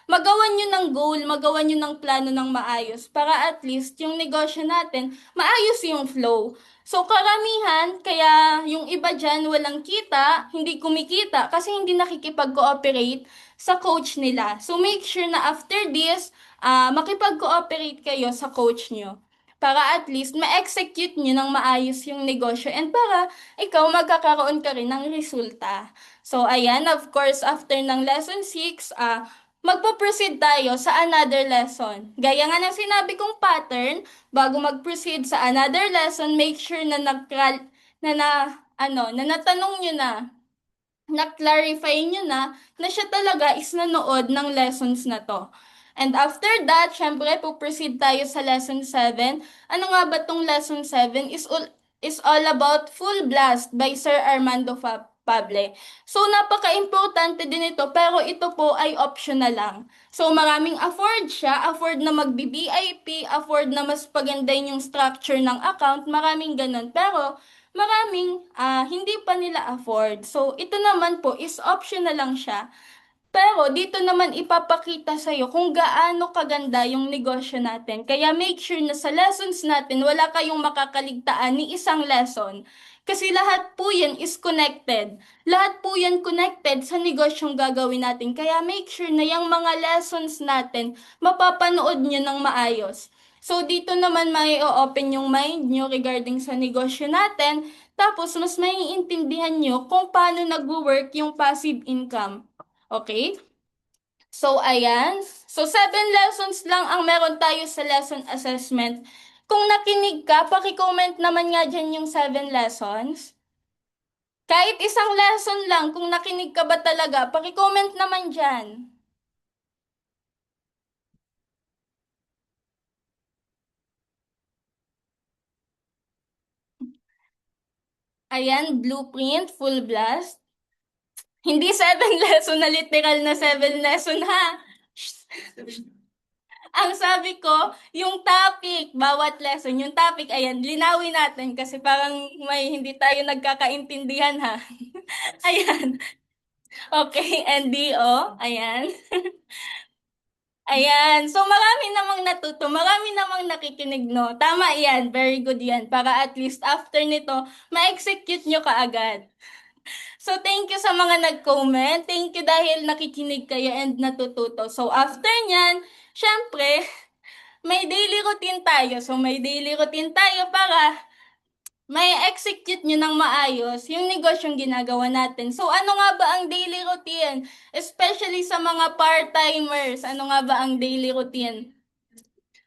magawan nyo ng goal, magawan nyo ng plano ng maayos para at least yung negosyo natin, maayos yung flow. So, karamihan, kaya yung iba dyan walang kita, hindi kumikita kasi hindi nakikipag-cooperate sa coach nila. So, make sure na after this, makipag-cooperate kayo sa coach nyo para at least ma-execute nyo ng maayos yung negosyo and para ikaw magkakaroon ka rin ng resulta. So, ayan, of course, after ng lesson 6, magpo-proceed tayo sa another lesson. Gaya nga ng sinabi kong pattern, bago mag-proceed sa another lesson, make sure na na natanong nyo na-clarify nyo na siya talaga is nanood ng lessons na to. And after that, syempre, po-proceed tayo sa lesson 7. Ano nga ba tong lesson 7? Is all about Full Blast by Sir Armando Pable. So, napaka-importante din ito, pero ito po ay optional lang. So, maraming afford siya, afford na mag-VIP, afford na mas pagandahin yung structure ng account, maraming ganun. Pero, maraming hindi pa nila afford. So, ito naman po is optional lang siya. Pero dito naman ipapakita sa'yo kung gaano kaganda yung negosyo natin. Kaya make sure na sa lessons natin, wala kayong makakaligtaan ni isang lesson. Kasi lahat po yan is connected. Lahat po yan connected sa negosyong gagawin natin. Kaya make sure na yung mga lessons natin, mapapanood nyo ng maayos. So, dito naman may open yung mind nyo regarding sa negosyo natin. Tapos, mas maiintindihan nyo kung paano nag-work yung passive income. Okay? So, ayan. So, 7 lessons lang ang meron tayo sa lesson assessment. Kung nakinig ka, paki-comment naman nga dyan yung 7 lessons. Kahit isang lesson lang, kung nakinig ka ba talaga, paki-comment naman dyan. Ayan, blueprint, full blast. Hindi 7 lesson na literal na 7 lesson ha. Ang sabi ko, yung topic, bawat lesson, yung topic, ayan, linawin natin kasi parang may hindi tayo nagkakaintindihan ha. Ayan. Okay, NDO. Ayan. Ayan. So, marami namang marami namang nakikinig, no? Tama yan. Very good yan. Para at least after nito, ma-execute nyo kaagad. So, thank you sa mga nag-comment. Thank you dahil nakikinig kayo and natututo. So, after nyan, syempre, may daily routine tayo. So, may daily routine tayo para may execute nyo ng maayos yung negosyong ginagawa natin. So, ano nga ba ang daily routine? Especially sa mga part-timers, ano nga ba ang daily routine?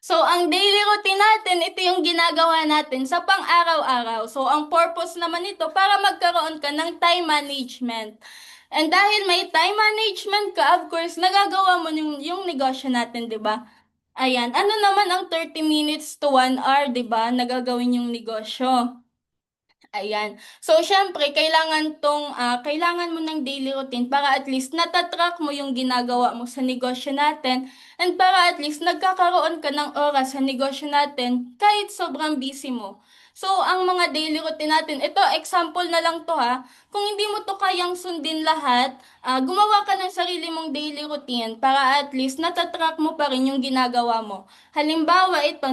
So, ang daily routine natin, ito yung ginagawa natin sa pang-araw-araw. So, ang purpose naman nito para magkaroon ka ng time management. And dahil may time management ka, of course, nagagawa mo yung negosyo natin, di ba? Ayan, ano naman ang 30 minutes to 1 hour, di ba? Nagagawin yung negosyo. Ayan. So, syempre, kailangan mo ng daily routine para at least natatrack mo yung ginagawa mo sa negosyo natin and para at least nagkakaroon ka ng oras sa negosyo natin kahit sobrang busy mo. So, ang mga daily routine natin, ito, example na lang to ha. Kung hindi mo to kayang sundin lahat, gumawa ka ng sarili mong daily routine para at least natatrack mo pa rin yung ginagawa mo. Halimbawa, ito,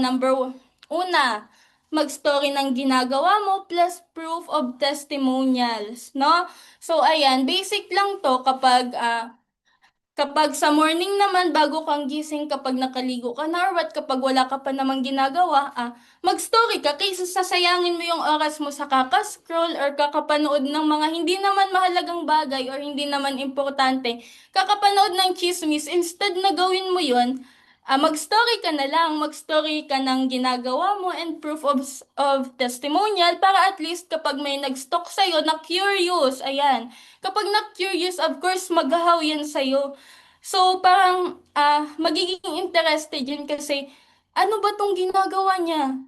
una, mag-story ng ginagawa mo plus proof of testimonials, no? So, ayan, basic lang to kapag sa morning naman, bago kang gising, kapag nakaligo ka na, or what, kapag wala ka pa namang ginagawa, mag-story ka kaysa sasayangin mo yung oras mo sa kakascroll or kakapanood ng mga hindi naman mahalagang bagay or hindi naman importante. Kakapanood ng chismis, instead na gawin mo yun, mag-story ka na lang, mag-story ka ng ginagawa mo and proof of testimonial para at least kapag may nag-stalk sa'yo na curious, ayan, kapag na-curious, of course, maghahaw yan sa'yo. So, parang magiging interested yun kasi, ano ba tong ginagawa niya?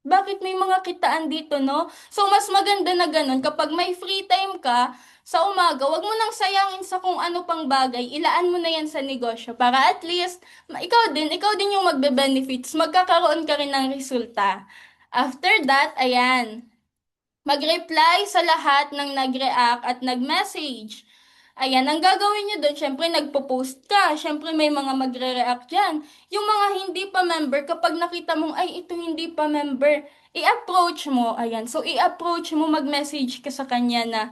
Bakit may mga kitaan dito, no? So, mas maganda na ganun. Kapag may free time ka, sa umaga, wag mo nang sayangin sa kung ano pang bagay. Ilaan mo na yan sa negosyo para at least, ikaw din yung magbe-benefits. Magkakaroon ka rin ng resulta. After that, ayan, mag-reply sa lahat ng nag-react at nag-message. Ayan, ang gagawin nyo doon, syempre nagpo-post ka, syempre may mga magre-react dyan. Yung mga hindi pa member, kapag nakita mong, ay, ito hindi pa member, i-approach mo, ayan. So, i-approach mo, mag-message ka sa kanya na,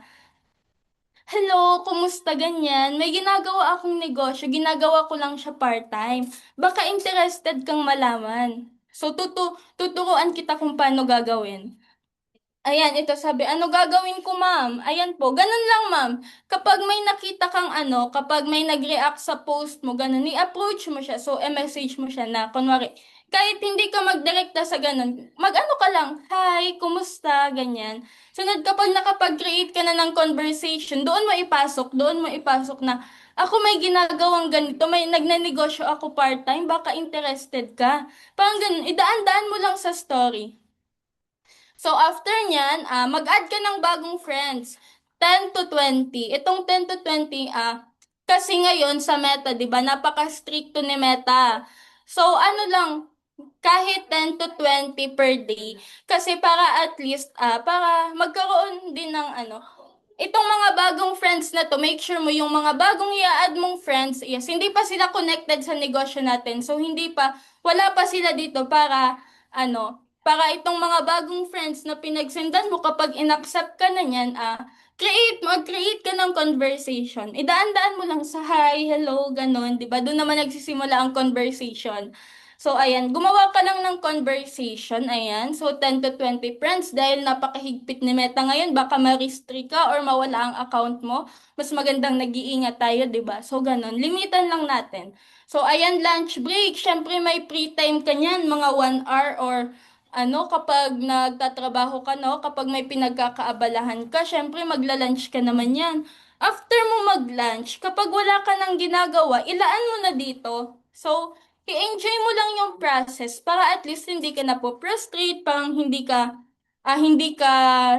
hello, kumusta ganyan? May ginagawa akong negosyo, ginagawa ko lang siya part-time. Baka interested kang malaman. So, tuturuan kita kung paano gagawin. Ayan, ito sabi, ano gagawin ko, ma'am? Ayan po, ganun lang, ma'am. Kapag may nakita kang kapag may nag-react sa post mo, ganun, i-approach mo siya. So, i-message mo siya na, kunwari, kahit hindi ka magdirekta sa ganun, mag-ano ka lang, hi, kumusta, ganyan. Sunod, kapag nakapag-create ka na ng conversation, doon mo ipasok na, ako may ginagawang ganito, may nagnenegosyo ako part-time, baka interested ka. Parang ganun, idaan-daan mo lang sa story. So, after nyan, mag-add ka ng bagong friends. 10 to 20. Itong 10 to 20, kasi ngayon sa Meta, di ba, napaka-stricto ni Meta. So, ano lang, kahit 10 to 20 per day. Kasi para at least, para magkaroon din ng itong mga bagong friends na to, make sure mo yung mga bagong i-add mong friends, yes, hindi pa sila connected sa negosyo natin. So, wala pa sila dito para itong mga bagong friends na pinagsendan mo kapag inaccept ka na niyan, mag-create ka ng conversation. Idaan-daan mo lang sa hi, hello, ganon, 'di ba? Doon naman nagsisimula ang conversation. So, ayan, gumawa ka lang ng conversation, ayan. So, 10 to 20 friends, dahil napakahigpit ni Meta ngayon, baka ma-restrict ka or mawala ang account mo. Mas magandang nag-iingat tayo, 'di ba? So, ganon, limitan lang natin. So, ayan, lunch break. Syempre, may free time ka niyan, mga 1 hour or kapag nagtatrabaho ka, no, kapag may pinagkakaabalahan ka, syempre magla-lunch ka naman yan. After mo mag-lunch, kapag wala ka nang ginagawa, ilaan mo na dito. So, i-enjoy mo lang yung process para at least hindi ka na po frustrate, parang hindi ka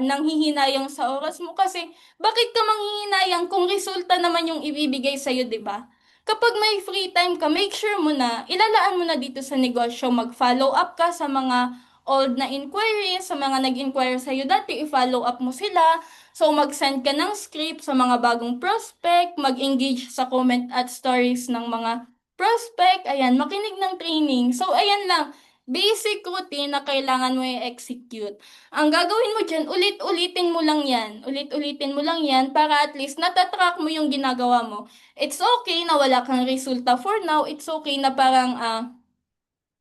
nanghihinayang sa oras mo kasi bakit ka manghihinayang kung resulta naman yung ibibigay sa'yo, di ba? Kapag may free time ka, make sure mo na, ilalaan mo na dito sa negosyo, mag-follow up ka sa mga old na inquiries, sa mga nag-inquire sa'yo dati, i-follow up mo sila. So, mag-send ka ng script sa mga bagong prospect, mag-engage sa comment at stories ng mga prospect, ayan, makinig ng training. So, ayan lang, basic routine na kailangan mo i-execute. Ang gagawin mo dyan, ulit-ulitin mo lang yan. Ulit-ulitin mo lang yan para at least natatrack mo yung ginagawa mo. It's okay na wala kang resulta for now. It's okay na parang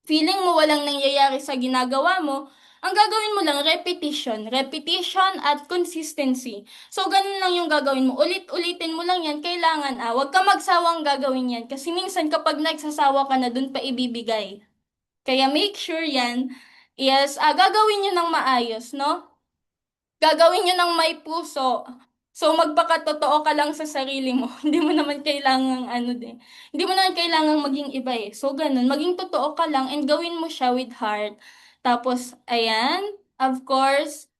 feeling mo walang nangyayari sa ginagawa mo. Ang gagawin mo lang, repetition. Repetition at consistency. So, ganun lang yung gagawin mo. Ulit-ulitin mo lang yan. Kailangan, wag ka magsawang gagawin yan. Kasi minsan kapag nagsasawa ka na, dun pa ibibigay. Kaya make sure yan. Yes, gagawin nyo ng maayos, no? Gagawin nyo ng may puso. So, magpakatotoo ka lang sa sarili mo. Hindi mo naman kailangang ano din. Hindi mo naman kailangang maging iba eh. So, ganun. Maging totoo ka lang and gawin mo siya with heart. Tapos, ayan, of course,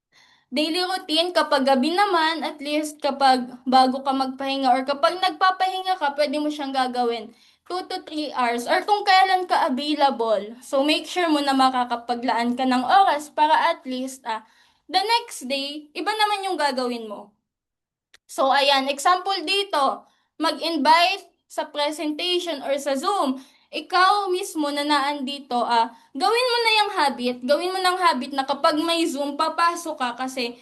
daily routine kapag gabi naman, at least kapag bago ka magpahinga or kapag nagpapahinga ka, pwede mo siyang gagawin 2 to 3 hours or kung kailan ka available. So make sure mo na makakapaglaan ka ng oras para at least the next day, iba naman yung gagawin mo. So, ayan, example dito, mag-invite sa presentation or sa Zoom. Ikaw mismo na naandito, gawin mo na yung habit. Gawin mo ng habit na kapag may Zoom, papasok ka kasi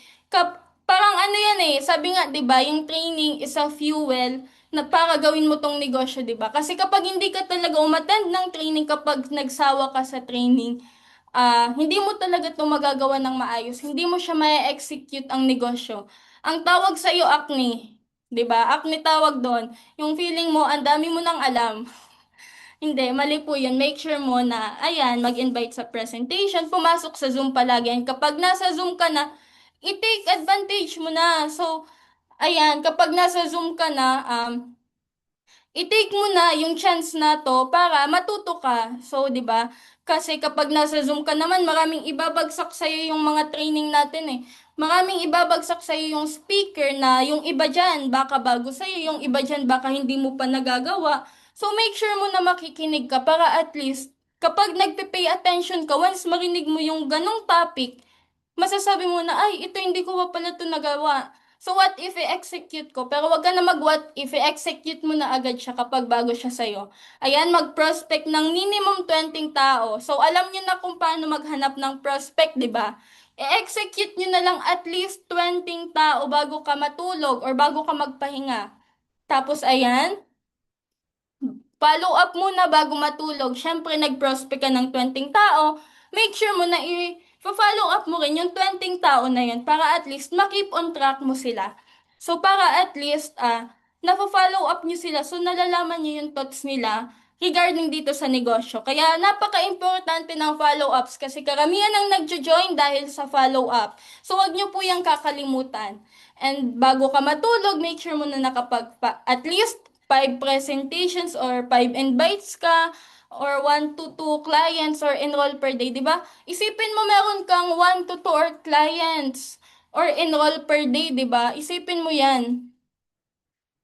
parang ano yan eh, sabi nga, 'di ba, yung training is a fuel na para gawin mo tong negosyo, 'di ba? Kasi kapag hindi ka talaga umattend ng training, kapag nagsawa ka sa training, hindi mo talaga ito magagawa ng maayos. Hindi mo siya ma-execute ang negosyo. Ang tawag sa iyo, acne. 'Di ba? Acne tawag doon. Yung feeling mo, ang dami mo nang alam. Hindi, mali po yun. Make sure mo na, ayan, mag-invite sa presentation, pumasok sa Zoom palagi. And kapag nasa Zoom ka na, i-take advantage mo na. So, ayan, kapag nasa Zoom ka na, i-take mo na yung chance na to para matuto ka. So, 'di ba? Kasi kapag nasa Zoom ka naman, maraming ibabagsak sa yung mga training natin eh. Maraming ibabagsak sa yung speaker na yung iba diyan baka bago sa yung iba diyan baka hindi mo pa nagagawa. So, make sure mo na makikinig ka para at least kapag nagpe-pay attention ka, once marinig mo yung ganong topic, masasabi mo na, ay, ito hindi ko pa pala ito nagawa. So, what if i-execute ko? Pero wag ka na mag-what if i-execute mo na agad siya kapag bago siya sa'yo. Ayan, mag-prospect ng minimum 20 tao. So, alam niyo na kung paano maghanap ng prospect, di ba? I-execute niyo na lang at least 20 tao bago ka matulog or bago ka magpahinga. Tapos, ayan, follow up muna bago matulog. Siyempre, nag-prospect ka ng 20 tao. Make sure mo na i-follow up mo rin yung 20 tao na yun para at least makip on track mo sila. So, para at least, na-follow up nyo sila. So, nalalaman nyo yung thoughts nila regarding dito sa negosyo. Kaya, napaka-importante ng follow-ups kasi karamihan ang nagjo-join dahil sa follow-up. So, wag nyo po yung kakalimutan. And bago ka matulog, make sure mo na at least 5 presentations or 5 invites ka or 1 to 2 clients or enroll per day, di ba? Isipin mo meron kang 1 to 2 or clients or enroll per day, di ba? Isipin mo yan.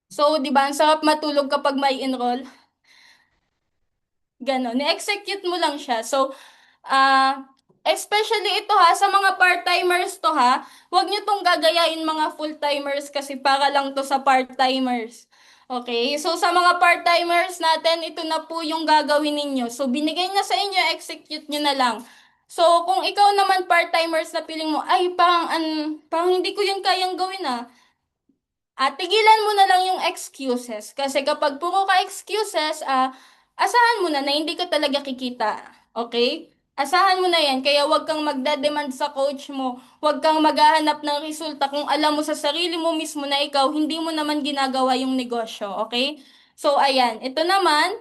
So, di ba, ang sarap matulog kapag may enroll. Ganon. Ni-execute mo lang siya. So, especially ito sa mga part-timers to huwag nyo tong gagayain mga full-timers kasi para lang to sa part-timers. Okay? So, sa mga part-timers natin, ito na po yung gagawin ninyo. So, binigay na sa inyo, execute nyo na lang. So, kung ikaw naman part-timers na piling mo, ay, parang hindi ko yun kayang gawin tigilan mo na lang yung excuses. Kasi kapag puro ka excuses, asahan mo na hindi ka talaga kikita. Okay? Asahan mo na yan. Kaya wag kang magdademand sa coach mo. Wag kang maghahanap ng resulta kung alam mo sa sarili mo mismo na ikaw, hindi mo naman ginagawa yung negosyo. Okay? So, ayan. Ito naman,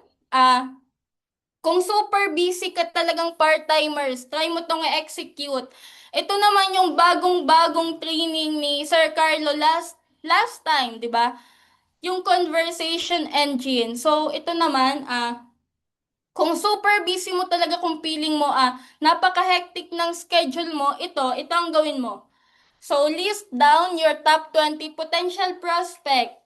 kung super busy ka talagang part-timers, try mo tong i-execute. Ito naman yung bagong-bagong training ni Sir Carlo last time, 'di ba? Yung conversation engine. So, ito naman kung super busy mo talaga, kung feeling mo napaka-hectic ng schedule mo, ito ang gawin mo. So, list down your top 20 potential prospect.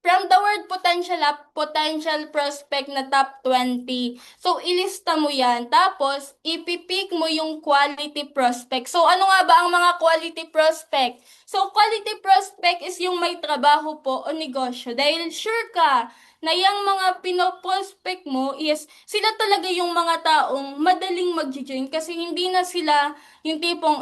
From the word potential potential prospect na top 20. So, ilista mo yan. Tapos, ipipick mo yung quality prospect. So, ano nga ba ang mga quality prospect? So, quality prospect is yung may trabaho po o negosyo. Dahil sure ka na yung mga pinoprospect mo is sila talaga yung mga taong madaling mag-join kasi hindi na sila yung tipong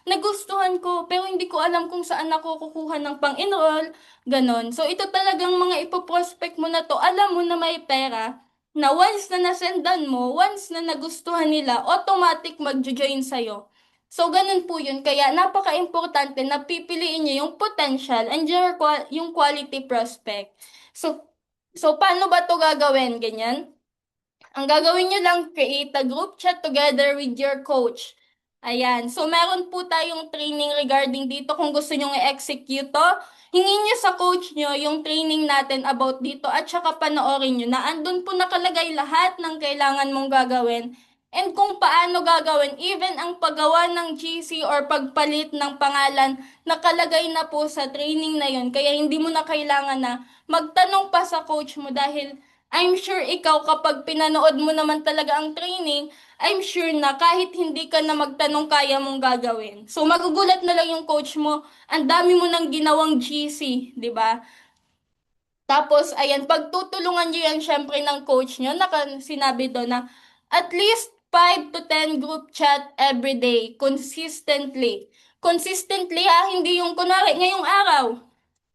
nagustuhan ko pero hindi ko alam kung saan ako kukuha ng pang-enroll. Ganon. So, ito talagang mga ipoprospect mo na to, alam mo na may pera, na once na nasendan mo, once na nagustuhan nila, automatic mag-join sa'yo. So, ganun po yun. Kaya, napaka-importante na pipiliin nyo yung potential and yung quality prospect. So, paano ba to gagawin? Ganyan. Ang gagawin nyo lang, create a group chat together with your coach. Ayan. So, meron po tayong training regarding dito kung gusto nyong i-execute to. Hingin nyo sa coach nyo yung training natin about dito at saka panoorin nyo na andun po nakalagay lahat ng kailangan mong gagawin and kung paano gagawin. Even ang paggawa ng GC or pagpalit ng pangalan, nakalagay na po sa training na yun. Kaya hindi mo na kailangan na magtanong pa sa coach mo dahil I'm sure ikaw kapag pinanood mo naman talaga ang training, I'm sure na kahit hindi ka na magtanong kaya mong gagawin. So magugulat na lang yung coach mo, ang dami mo nang ginawang GC, 'di ba? Tapos ayan, pagtutulungan niyo yan syempre ng coach niyo, sinabi doon na at least 5 to 10 group chat every day, consistently. Consistently ha, hindi yung kunwari ngayong araw.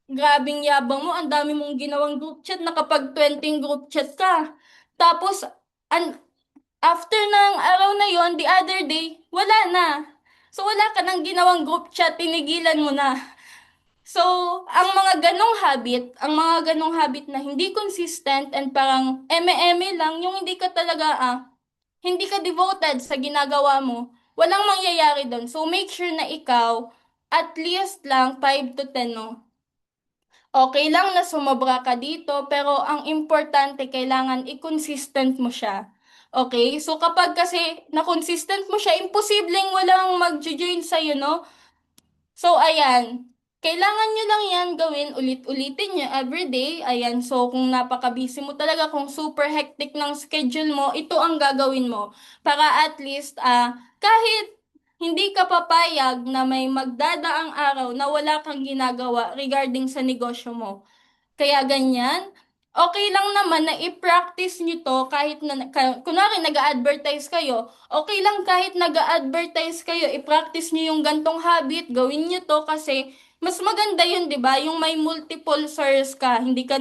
Grabing yabang mo, ang dami mong ginawang group chat, nakapag 20 group chat ka. Tapos, an after ng araw na yon, the other day, wala na. So, wala ka nang ginawang group chat, tinigilan mo na. So, ang mga ganong habit na hindi consistent and parang eme-eme lang, yung hindi ka talaga, hindi ka devoted sa ginagawa mo, walang mangyayari doon. So, make sure na ikaw, at least lang 5 to 10, no? Okay lang na sumobra ka dito, pero ang importante, kailangan i-consistent mo siya. Okay? So, kapag kasi na-consistent mo siya, imposibleng walang mag-join sa'yo, no? So, ayan. Kailangan nyo lang yan gawin, ulit-ulitin nyo everyday. Ayan, so kung napaka-busy mo talaga, kung super hectic ng schedule mo, ito ang gagawin mo. Para at least, kahit hindi ka papayag na may magdadaang araw na wala kang ginagawa regarding sa negosyo mo. Kaya ganyan. Okay lang naman na i-practice nyo to kahit na, kunwari nag-advertise kayo, okay lang kahit nag-advertise kayo, i-practice nyo yung gantong habit, gawin nyo to kasi mas maganda yun, 'di ba? Yung may multiple source ka, hindi ka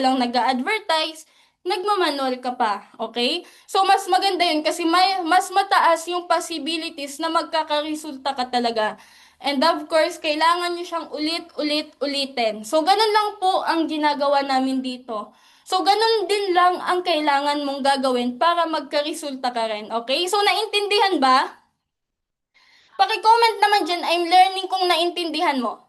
lang nag-advertise, nagmamanual ka pa, okay? So mas maganda yun kasi mas mataas yung possibilities na magkakaresulta ka talaga. And of course, kailangan nyo siyang ulit-ulitin. So, ganun lang po ang ginagawa namin dito. So, ganun din lang ang kailangan mong gagawin para magkaresulta ka rin. Okay? So, naintindihan ba? Paki-comment naman dyan, I'm learning kung naintindihan mo.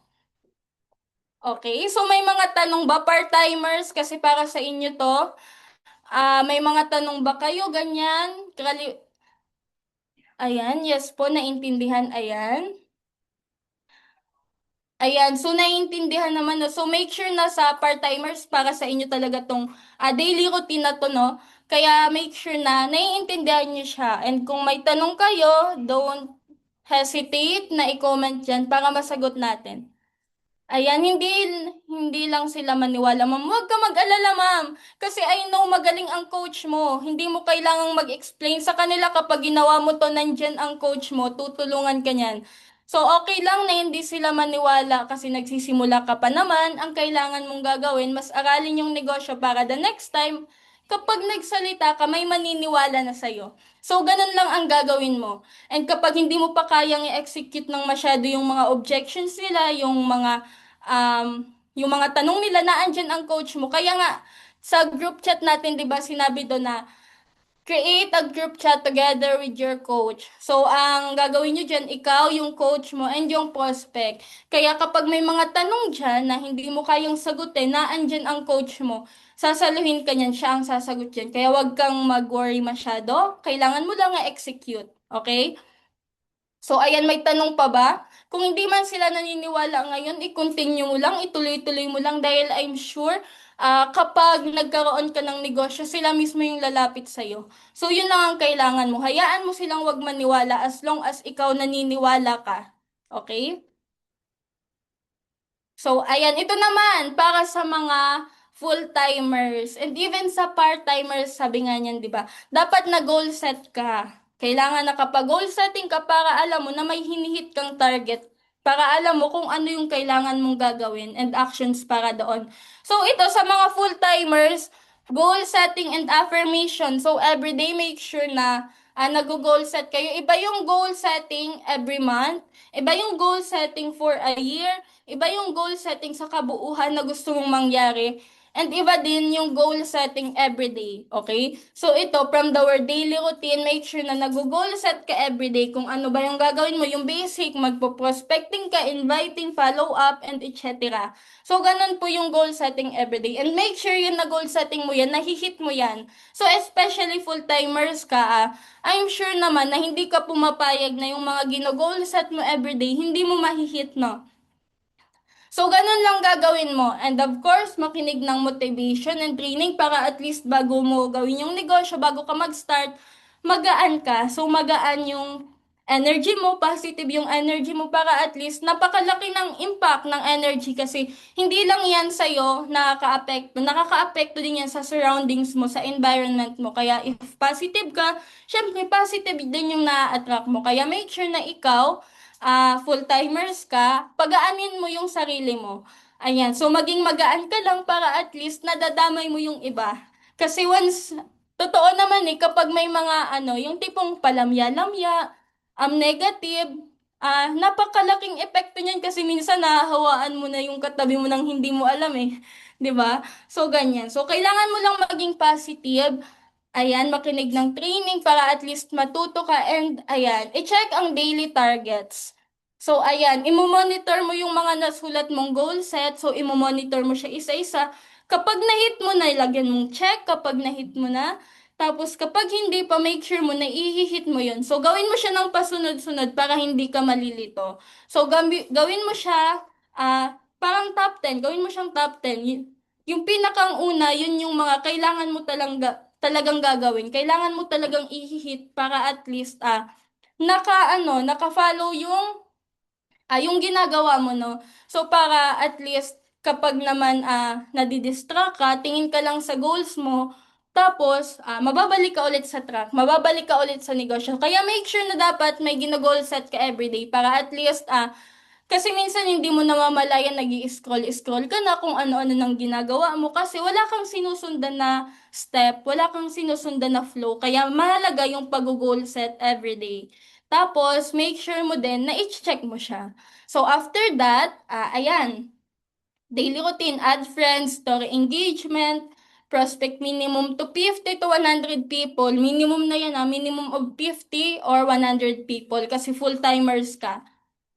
Okay? So, may mga tanong ba, part-timers? Kasi para sa inyo to. May mga tanong ba kayo? Ganyan? Ayan, yes po, naintindihan. Ayan. Ayan, so naiintindihan naman, no? So make sure na sa part-timers para sa inyo talaga tong daily routine na to, no? Kaya make sure na naiintindihan niyo siya. And kung may tanong kayo, don't hesitate na i-comment dyan para masagot natin. Ayan, hindi lang sila maniwala, ma'am. Huwag ka mag-alala, ma'am. Kasi I know magaling ang coach mo. Hindi mo kailangang mag-explain sa kanila kapag ginawa mo to, nandyan ang coach mo, tutulungan ka niyan. So, okay lang na hindi sila maniwala kasi nagsisimula ka pa naman. Ang kailangan mong gagawin, mas aralin yung negosyo para the next time, kapag nagsalita ka, may maniniwala na sa'yo. So, ganun lang ang gagawin mo. And kapag hindi mo pa kayang i-execute ng masyado yung mga objections nila, yung mga tanong nila, na andyan ang coach mo. Kaya nga, sa group chat natin, di ba, sinabi doon na create a group chat together with your coach. So, ang gagawin nyo dyan, ikaw, yung coach mo, and yung prospect. Kaya kapag may mga tanong dyan na hindi mo kayang sagutin, na andyan ang coach mo, sasaluhin ka niyan, siya ang sasagot dyan. Kaya wag kang mag-worry masyado. Kailangan mo lang i-execute. Okay? So, ayan, may tanong pa ba? Kung hindi man sila naniniwala ngayon, i-continue mo lang, ituloy-tuloy mo lang dahil I'm sure kapag nagkaroon ka ng negosyo, sila mismo yung lalapit sa'yo. So, yun lang ang kailangan mo. Hayaan mo silang wag maniwala as long as ikaw naniniwala ka. Okay? So, ayan, ito naman, para sa mga full-timers and even sa part-timers, sabi nga niyan, di ba? Dapat na goal set ka. Kailangan nakapag-goal setting ka para alam mo na may hinihit kang target. Para alam mo kung ano yung kailangan mong gagawin and actions para doon. So, ito sa mga full-timers, goal setting and affirmation. So, everyday make sure na nag-goal set kayo. Iba yung goal setting every month. Iba yung goal setting for a year. Iba yung goal setting sa kabuuhan na gusto mong mangyari. And iba din yung goal setting everyday, okay? So ito, from the word daily routine, make sure na nag-goal set ka everyday kung ano ba yung gagawin mo, yung basic, magpo-prospecting ka, inviting, follow up, and etc. So ganun po yung goal setting everyday. And make sure yung na-goal setting mo yan, nahihit mo yan. So especially full-timers ka, I'm sure naman na hindi ka pumapayag na yung mga gino-goal set mo everyday, hindi mo mahihit, no? So, ganun lang gagawin mo. And of course, makinig ng motivation and training para at least bago mo gawin yung negosyo, bago ka mag-start, magaan ka. So, magaan yung energy mo, positive yung energy mo para at least napakalaki ng impact ng energy kasi hindi lang yan sa'yo nakaka-apekto. Nakaka-apekto din yan sa surroundings mo, sa environment mo. Kaya if positive ka, syempre positive din yung na-attract mo. Kaya make sure na ikaw full-timers ka, pagaanin mo yung sarili mo. Ayan, so maging magaan ka lang para at least nadadamay mo yung iba. Kasi once, totoo naman kapag may mga yung tipong palamya-lamya, negative, napakalaking epekto niyan kasi minsan nahahawaan mo na yung katabi mo nang hindi mo alam eh. 'Di ba? So, ganyan. So, kailangan mo lang maging positive. Ayan, makinig ng training para at least matuto ka and ayan, i-check ang daily targets. So ayan, imo-monitor mo yung mga nasulat mong goal set. So imo-monitor mo siya isa-isa. Kapag na-hit mo na, ilagyan mong check. Kapag na-hit mo na, tapos kapag hindi pa, make sure mo na i-hit mo yun. So gawin mo siya ng pasunod-sunod para hindi ka malilito. So gawin mo siya, parang top 10. Gawin mo siyang top 10. Yung pinakang una, yun yung mga kailangan mo talagang gagawin. Kailangan mo talagang i-hit para at least naka-follow yung ginagawa mo, no? So para at least kapag naman nadidistract ka, tingin ka lang sa goals mo, tapos mababalik ka ulit sa track, mababalik ka ulit sa negosyo. Kaya make sure na dapat may gina-goal set ka everyday para at least kasi minsan hindi mo namamalayan nag-i-scroll ka na kung ano-ano nang ginagawa mo kasi wala kang sinusundan na step, wala kang sinusundan na flow. Kaya mahalaga yung pag-goal set everyday. Tapos, make sure mo din na i-check mo siya. So, after that, ayan, daily routine, add friends, story engagement, prospect minimum to 50 to 100 people. Minimum na yan, minimum of 50 or 100 people kasi full-timers ka.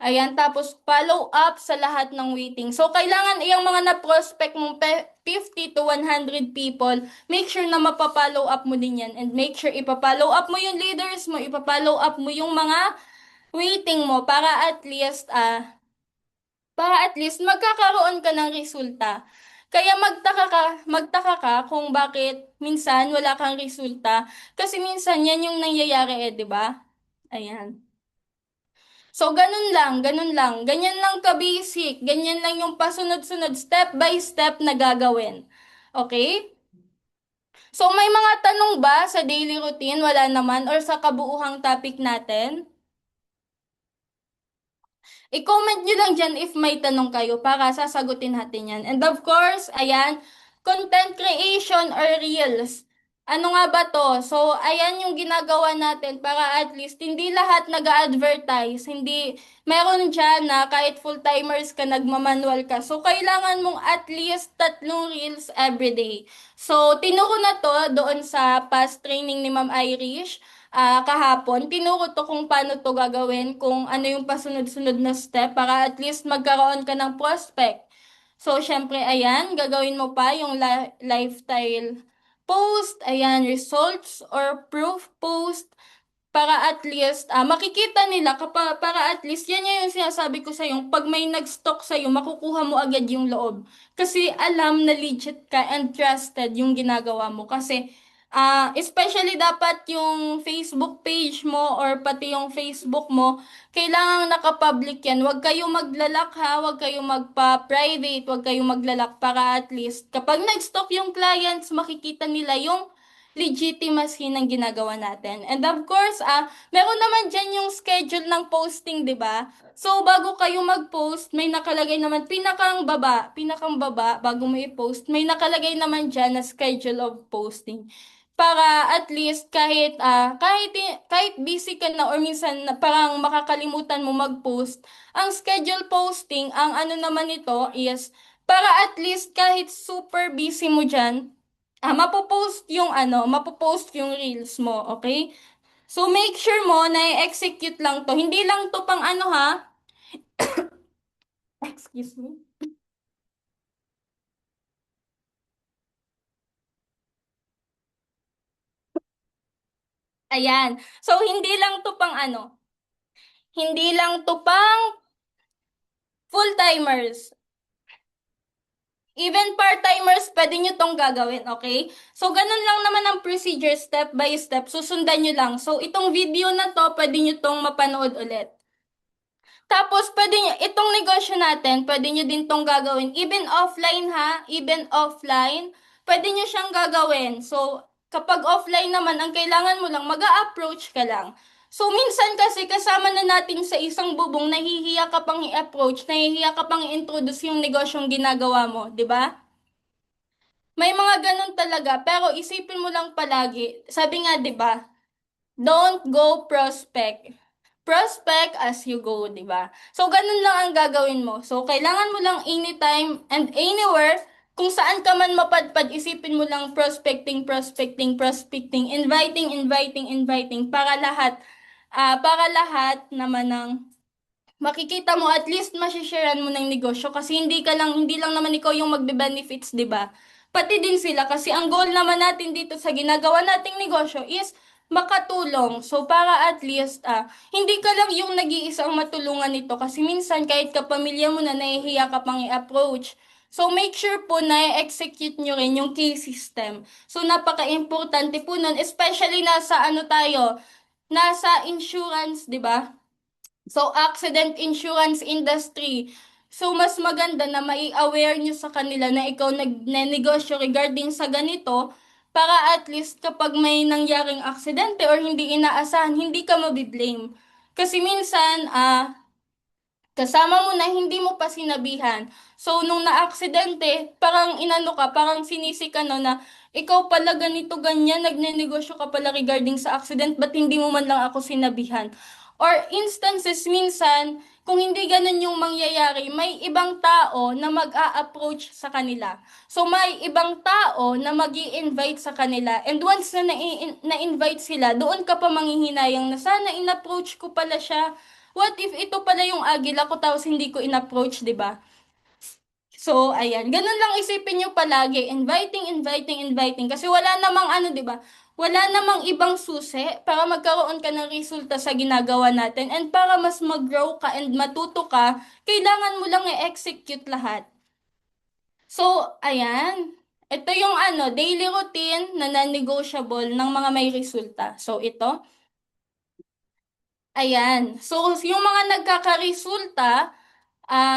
Ayan, tapos follow up sa lahat ng waiting. So, kailangan yung mga na-prospect mong 50 to 100 people, make sure na mapapollow up mo din yan. And make sure ipapollow up mo yung leaders mo, ipapollow up mo yung mga waiting mo para at least magkakaroon ka ng resulta. Kaya magtaka ka kung bakit minsan wala kang resulta. Kasi minsan yan yung nangyayari di ba? Ayan. So, ganun lang, ganun lang. Ganyan lang ka-basic. Ganyan lang yung pasunod-sunod, step by step na gagawin. Okay? So, may mga tanong ba sa daily routine? Wala naman? Or sa kabuuhang topic natin? I-comment nyo lang dyan if may tanong kayo para sasagutin natin yan. And of course, ayan, content creation or reels. Ano nga ba to? So, ayan yung ginagawa natin para at least hindi lahat nag-advertise. Hindi, meron dyan na kahit full-timers ka, nagmamanual ka. So, kailangan mong at least 3 reels everyday. So, tinuro na to doon sa past training ni Ma'am Irish kahapon, tinuro to kung paano to gagawin, kung ano yung pasunod-sunod na step para at least magkaroon ka ng prospect. So, syempre, ayan, gagawin mo pa yung lifestyle post, ayan, results or proof post, para at least makikita nila para at least yan yung sinasabi ko sa yung pag may nag-stock sa iyo makukuha mo agad yung loob kasi alam na legit ka and trusted yung ginagawa mo kasi especially dapat yung Facebook page mo or pati yung Facebook mo kailangang naka-public yan. Huwag kayong maglalak ha, huwag kayong magpa-private, huwag kayong maglalak para at least kapag nag-stock yung clients makikita nila yung legitimacy ng ginagawa natin. And of course, meron naman dyan yung schedule ng posting, di ba? So, bago kayo mag-post, may nakalagay naman, pinakang baba, bago mo i-post, may nakalagay naman dyan na schedule of posting. Para at least kahit busy ka na or minsan na parang makakalimutan mo mag-post, ang schedule posting, ang ano naman ito is Para at least kahit super busy mo dyan, mapopost yung reels mo, okay? So make sure mo na i-execute lang to. Hindi lang to pang ano ha, excuse me. Ayan. So hindi lang to pang ano, hindi lang to pang full-timers. Even part-timers, pwede nyo tong gagawin, okay? So, ganun lang naman ang procedure, step by step. Susundan nyo lang. So, itong video na to, pwede nyo tong mapanood ulit. Tapos, pwede nyo, itong negosyo natin, pwede nyo din tong gagawin. Even offline ha, even offline, pwede nyo siyang gagawin. So, kapag offline naman, ang kailangan mo lang, mag-a-approach ka lang. So, minsan kasi kasama na natin sa isang bubong, nahihiya ka pang i-approach, nahihiya ka pang i-introduce yung negosyong ginagawa mo, di ba? May mga ganun talaga, pero isipin mo lang palagi, sabi nga 'di ba, don't go prospect. Prospect as you go, 'di ba? So ganun lang ang gagawin mo. So kailangan mo lang anytime and anywhere kung saan ka man mapadpad, isipin mo lang prospecting, prospecting, prospecting, inviting, inviting, inviting para lahat naman ng makikita mo at least masisharean mo ng negosyo kasi hindi lang naman ikaw yung magbe-benefits, 'di ba? Pati din sila kasi ang goal naman natin dito sa ginagawa nating negosyo is makatulong. So para at least hindi ka lang yung nag-iisang matulungan nito kasi minsan kahit kapamilya mo na nahihiya ka pang i-approach. So make sure po na i-execute nyo rin yung key system. So napaka-importante po nun, especially nasa insurance, 'di ba? So, accident insurance industry. So, mas maganda na mai-aware nyo sa kanila na ikaw nagnenegosyo regarding sa ganito para at least kapag may nangyaring aksidente or hindi inaasahan, hindi ka mabiblame. Kasi minsan, kasama mo na hindi mo pa sinabihan. So, nung na-aksidente, parang inano ka, parang sinisi ka no na ikaw pala ganito ganyan, nagnenegosyo ka pala regarding sa accident, ba't hindi mo man lang ako sinabihan? Or instances minsan, kung hindi ganun yung mangyayari, may ibang tao na mag-a-approach sa kanila. So, may ibang tao na mag invite sa kanila. And once na na-invite sila, doon ka pa manghihinayang na sana in-approach ko pala siya. What if ito pala yung agila ko tapos hindi ko in-approach, di ba? So, ayan. Ganun lang isipin nyo palagi. Inviting, inviting, inviting. Kasi wala namang ano, di ba? Wala namang ibang susi para magkaroon ka ng resulta sa ginagawa natin. And para mas mag-grow ka and matuto ka, kailangan mo lang i-execute lahat. So, ayan. Ito yung daily routine na non-negotiable ng mga may resulta. So, ito. Ayan. So, yung mga nagkakaresulta,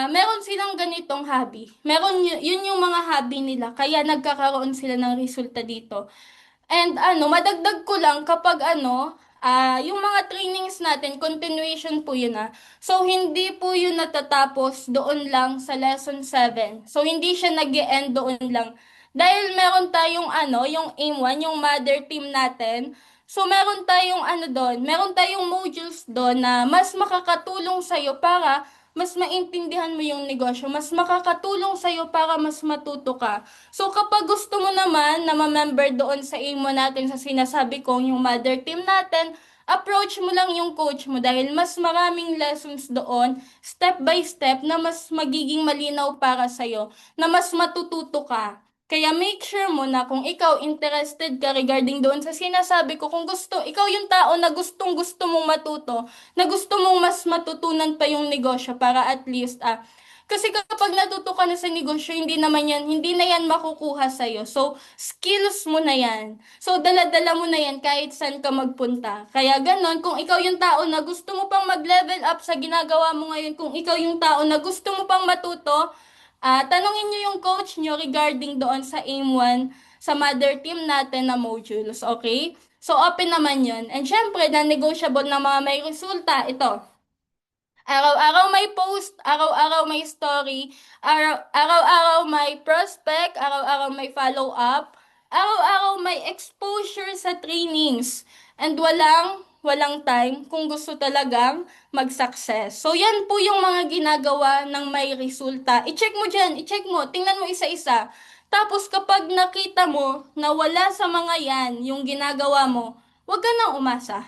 meron silang ganitong hobby. Yun yung mga hobby nila. Kaya nagkakaroon sila ng resulta dito. And madagdag ko lang kapag yung mga trainings natin, continuation po yun. So, hindi po yun natatapos doon lang sa lesson 7. So, hindi siya nag-e-end doon lang. Dahil meron tayong yung aim 1, yung mother team natin. So, meron tayong modules doon na mas makakatulong sa'yo para mas maintindihan mo yung negosyo, mas makakatulong sa'yo para mas matuto ka. So, kapag gusto mo naman na ma-member doon sa imo natin sa sinasabi kong yung mother team natin, approach mo lang yung coach mo dahil mas maraming lessons doon, step by step, na mas magiging malinaw para sa'yo, na mas matututo ka. Kaya make sure mo na kung ikaw interested ka regarding doon sa sinasabi ko, kung ikaw yung tao na gustong gusto mong matuto, na gusto mong mas matutunan pa yung negosyo para at least kasi kapag natuto ka na sa negosyo, hindi na yan makukuha sa'yo. So, skills mo na yan. So, dala-dala mo na yan kahit saan ka magpunta. Kaya ganon, kung ikaw yung tao na gusto mo pang mag-level up sa ginagawa mo ngayon, kung ikaw yung tao na gusto mo pang matuto, tanungin nyo yung coach nyo regarding doon sa AIM 1, sa mother team natin na modules, okay? So, open naman yun. And syempre, na-negotiable na mga may resulta, ito. Araw-araw may post, araw-araw may story, araw-araw may prospect, araw-araw may follow-up, araw-araw may exposure sa trainings, and walang time kung gusto talagang mag-success. So, yan po yung mga ginagawa ng may resulta. I-check mo dyan, i-check mo, tingnan mo isa-isa. Tapos, kapag nakita mo na wala sa mga yan yung ginagawa mo, huwag ka nang umasa.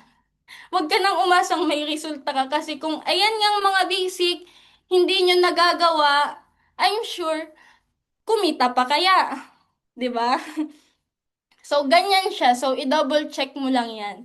Huwag ka nang umasang may resulta ka kasi kung ayan yung mga basic, hindi nyo nagagawa, I'm sure, kumita pa kaya. 'Di ba? So, ganyan siya. So, i-double check mo lang yan.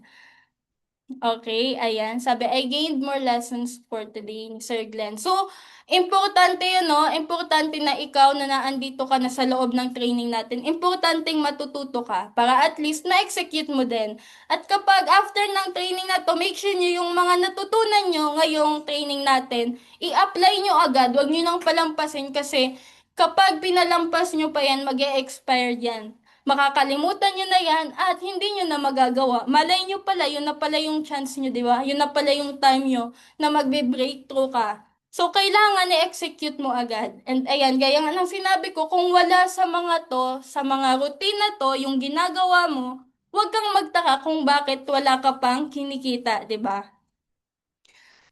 Okay, ayan. Sabi, I gained more lessons for today ni Sir Glenn. So, importante yun, no? Importante na ikaw na naandito ka na sa loob ng training natin. Importanteng matututo ka para at least ma-execute mo din. At kapag after ng training na to, make sure nyo yung mga natutunan nyo ngayong training natin, i-apply nyo agad. Huwag nyo nang palampasin kasi kapag pinalampas nyo pa yan, mag-e-expire yan. Makakalimutan nyo na yan at hindi nyo na magagawa. Malay nyo pala, yun na pala yung chance nyo, di ba? Yun na pala yung time nyo na magbe-breakthrough ka. So, kailangan i-execute mo agad. And ayan, gaya nga ng sinabi ko, kung wala sa mga to, sa mga routine na to, yung ginagawa mo, huwag kang magtaka kung bakit wala ka pang kinikita, di ba?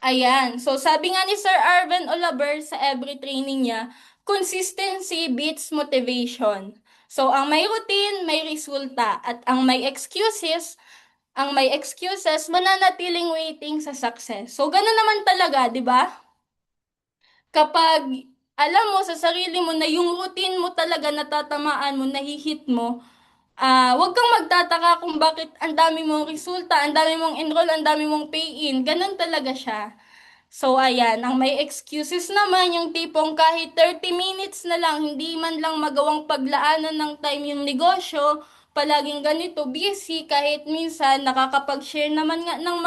Ayan. So, sabi nga ni Sir Arven Olaber sa every training niya, consistency beats motivation. So, ang may routine, may resulta. At ang may excuses, mananatiling waiting sa success. So, ganun naman talaga, di ba? Kapag alam mo sa sarili mo na yung routine mo talaga natatamaan mo, nahihit mo, wag kang magtataka kung bakit ang dami mong resulta, ang dami mong enroll, ang dami mong pay-in. Ganun talaga siya. So, ayan, ang may excuses naman, yung tipong kahit 30 minutes na lang, hindi man lang magawang paglaanan ng time yung negosyo, palaging ganito, busy, kahit minsan nakakapag-share naman nga ng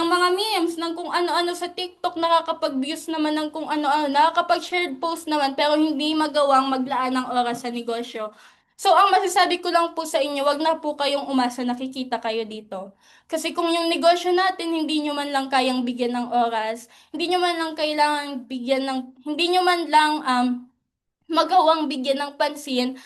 mga memes, ng kung ano-ano sa TikTok, nakakapag-views naman ng kung ano-ano, nakakapag-shared post naman, pero hindi magawang maglaan ng oras sa negosyo. So, ang masasabi ko lang po sa inyo, wag na po kayong umasa nakikita kayo dito. Kasi kung yung negosyo natin, hindi nyo man lang kayang bigyan ng oras, hindi nyo man lang kailangan bigyan ng, hindi nyo man lang magawang bigyan ng pansin,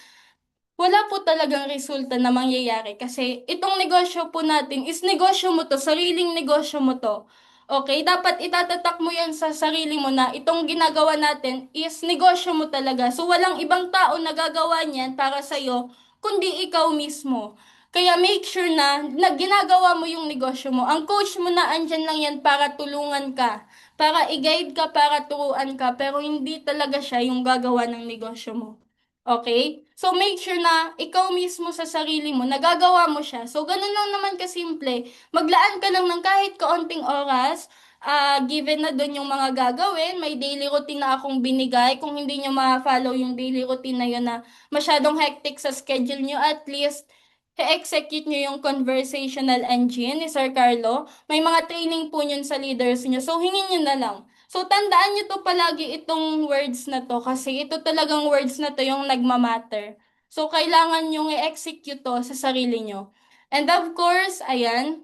wala po talagang resulta na mangyayari kasi itong negosyo po natin is negosyo mo to, sariling negosyo mo to. Okay, dapat itatatak mo yan sa sarili mo na itong ginagawa natin is negosyo mo talaga. So walang ibang tao na gagawa niyan para sa'yo, kundi ikaw mismo. Kaya make sure na ginagawa mo yung negosyo mo. Ang coach mo na andyan lang yan para tulungan ka, para i-guide ka, para turuan ka, pero hindi talaga siya yung gagawa ng negosyo mo. Okay? So, make sure na ikaw mismo sa sarili mo, nagagawa mo siya. So, ganun lang naman kasimple. Maglaan ka lang ng kahit kaunting oras, given na doon yung mga gagawin, may daily routine na akong binigay. Kung hindi nyo ma-follow yung daily routine na yun na masyadong hectic sa schedule nyo, at least, i-execute nyo yung conversational engine ni Sir Carlo. May mga training po yun sa leaders nyo. So, hingin nyo na lang. So, tandaan nyo to palagi itong words na to kasi ito talagang words na to yung nagmamatter. So, kailangan nyo i-execute to sa sarili nyo. And of course, ayan,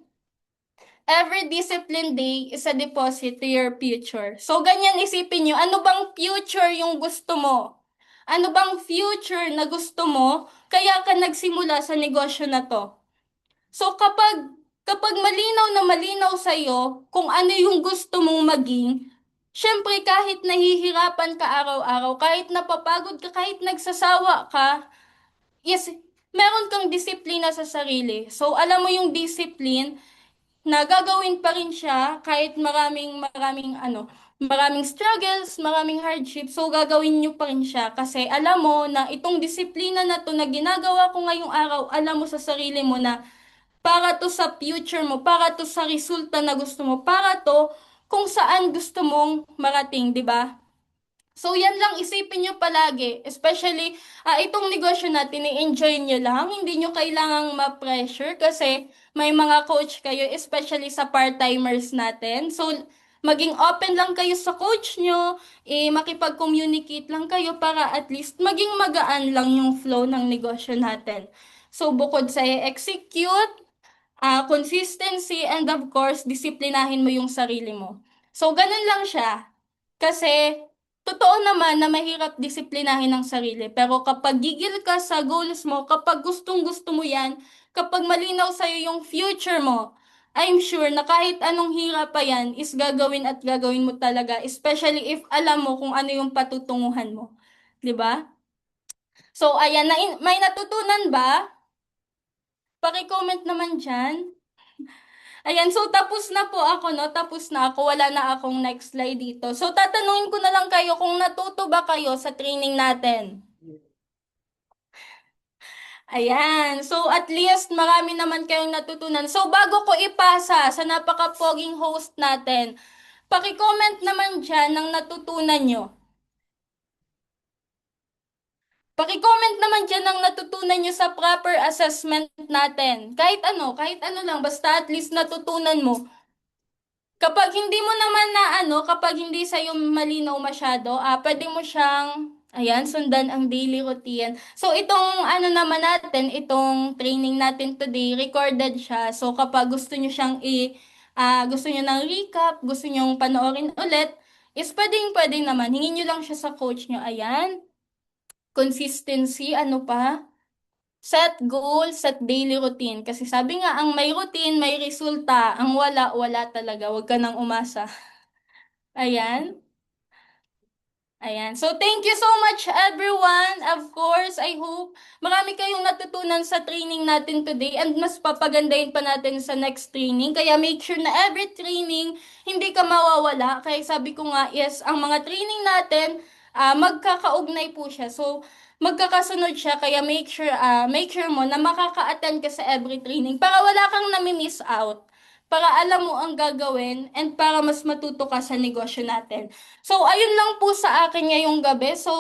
every discipline day is a deposit to your future. So, ganyan isipin nyo, ano bang future yung gusto mo? Ano bang future na gusto mo? Kaya ka nagsimula sa negosyo na to. So, kapag malinaw na malinaw sa'yo kung ano yung gusto mong maging, syempre kahit nahihirapan ka araw-araw, kahit napapagod ka, kahit nagsasawa ka, yes, meron kang disiplina sa sarili. So, alam mo yung discipline na gagawin pa rin siya kahit maraming struggles, maraming hardship. So, gagawin nyo pa rin siya kasi alam mo na itong disiplina na to na ginagawa ko ngayong araw, alam mo sa sarili mo na para to sa future mo, para to sa resulta na gusto mo, para to kung saan gusto mong marating, di ba? So, yan lang isipin nyo palagi. Especially, itong negosyo natin, i-enjoy nyo lang. Hindi nyo kailangang ma-pressure kasi may mga coach kayo, especially sa part-timers natin. So, maging open lang kayo sa coach nyo, makipag-communicate lang kayo para at least maging magaan lang yung flow ng negosyo natin. So, bukod sa execute, consistency, and of course, disiplinahin mo yung sarili mo. So, ganun lang siya. Kasi, totoo naman na mahirap disiplinahin ang sarili. Pero kapag gigil ka sa goals mo, kapag gustong-gusto mo yan, kapag malinaw sa'yo yung future mo, I'm sure na kahit anong hirap pa yan is gagawin at gagawin mo talaga, especially if alam mo kung ano yung patutunguhan mo. 'Di ba? So, ayan, may natutunan ba? Paki-comment naman dyan. Ayan, so tapos na po ako, no? Tapos na ako. Wala na akong next slide dito. So, tatanungin ko na lang kayo kung natuto ba kayo sa training natin. Ayan. So, at least marami naman kayong natutunan. So, bago ko ipasa sa napaka-poging host natin, paki-comment naman dyan ng natutunan nyo. Paki-comment naman dyan ng natutunan nyo sa proper assessment natin. Kahit ano lang, basta at least natutunan mo. Kapag hindi mo naman na kapag hindi sa'yo malinaw masyado, pwede mo siyang, ayan, sundan ang daily routine. So, itong naman natin, itong training natin today, recorded siya. So, kapag gusto nyo siyang gusto nyo ng recap, gusto nyo panoorin ulit, is pwede naman. Hingin nyo lang siya sa coach nyo. Ayan. Consistency, ano pa? Set goal, set daily routine. Kasi sabi nga, ang may routine, may resulta. Ang wala, wala talaga. Huwag ka nang umasa. Ayan. Ayan. So, thank you so much, everyone. Of course, I hope marami kayong natutunan sa training natin today and mas papagandahin pa natin sa next training. Kaya make sure na every training, hindi ka mawawala. Kaya sabi ko nga, yes, ang mga training natin, magkakaugnay po siya. So, magkakasunod siya. Kaya make sure mo na makaka-attend ka sa every training para wala kang nami-miss out. Para alam mo ang gagawin and para mas matuto ka sa negosyo natin. So, ayun lang po sa akin ngayong gabi. So,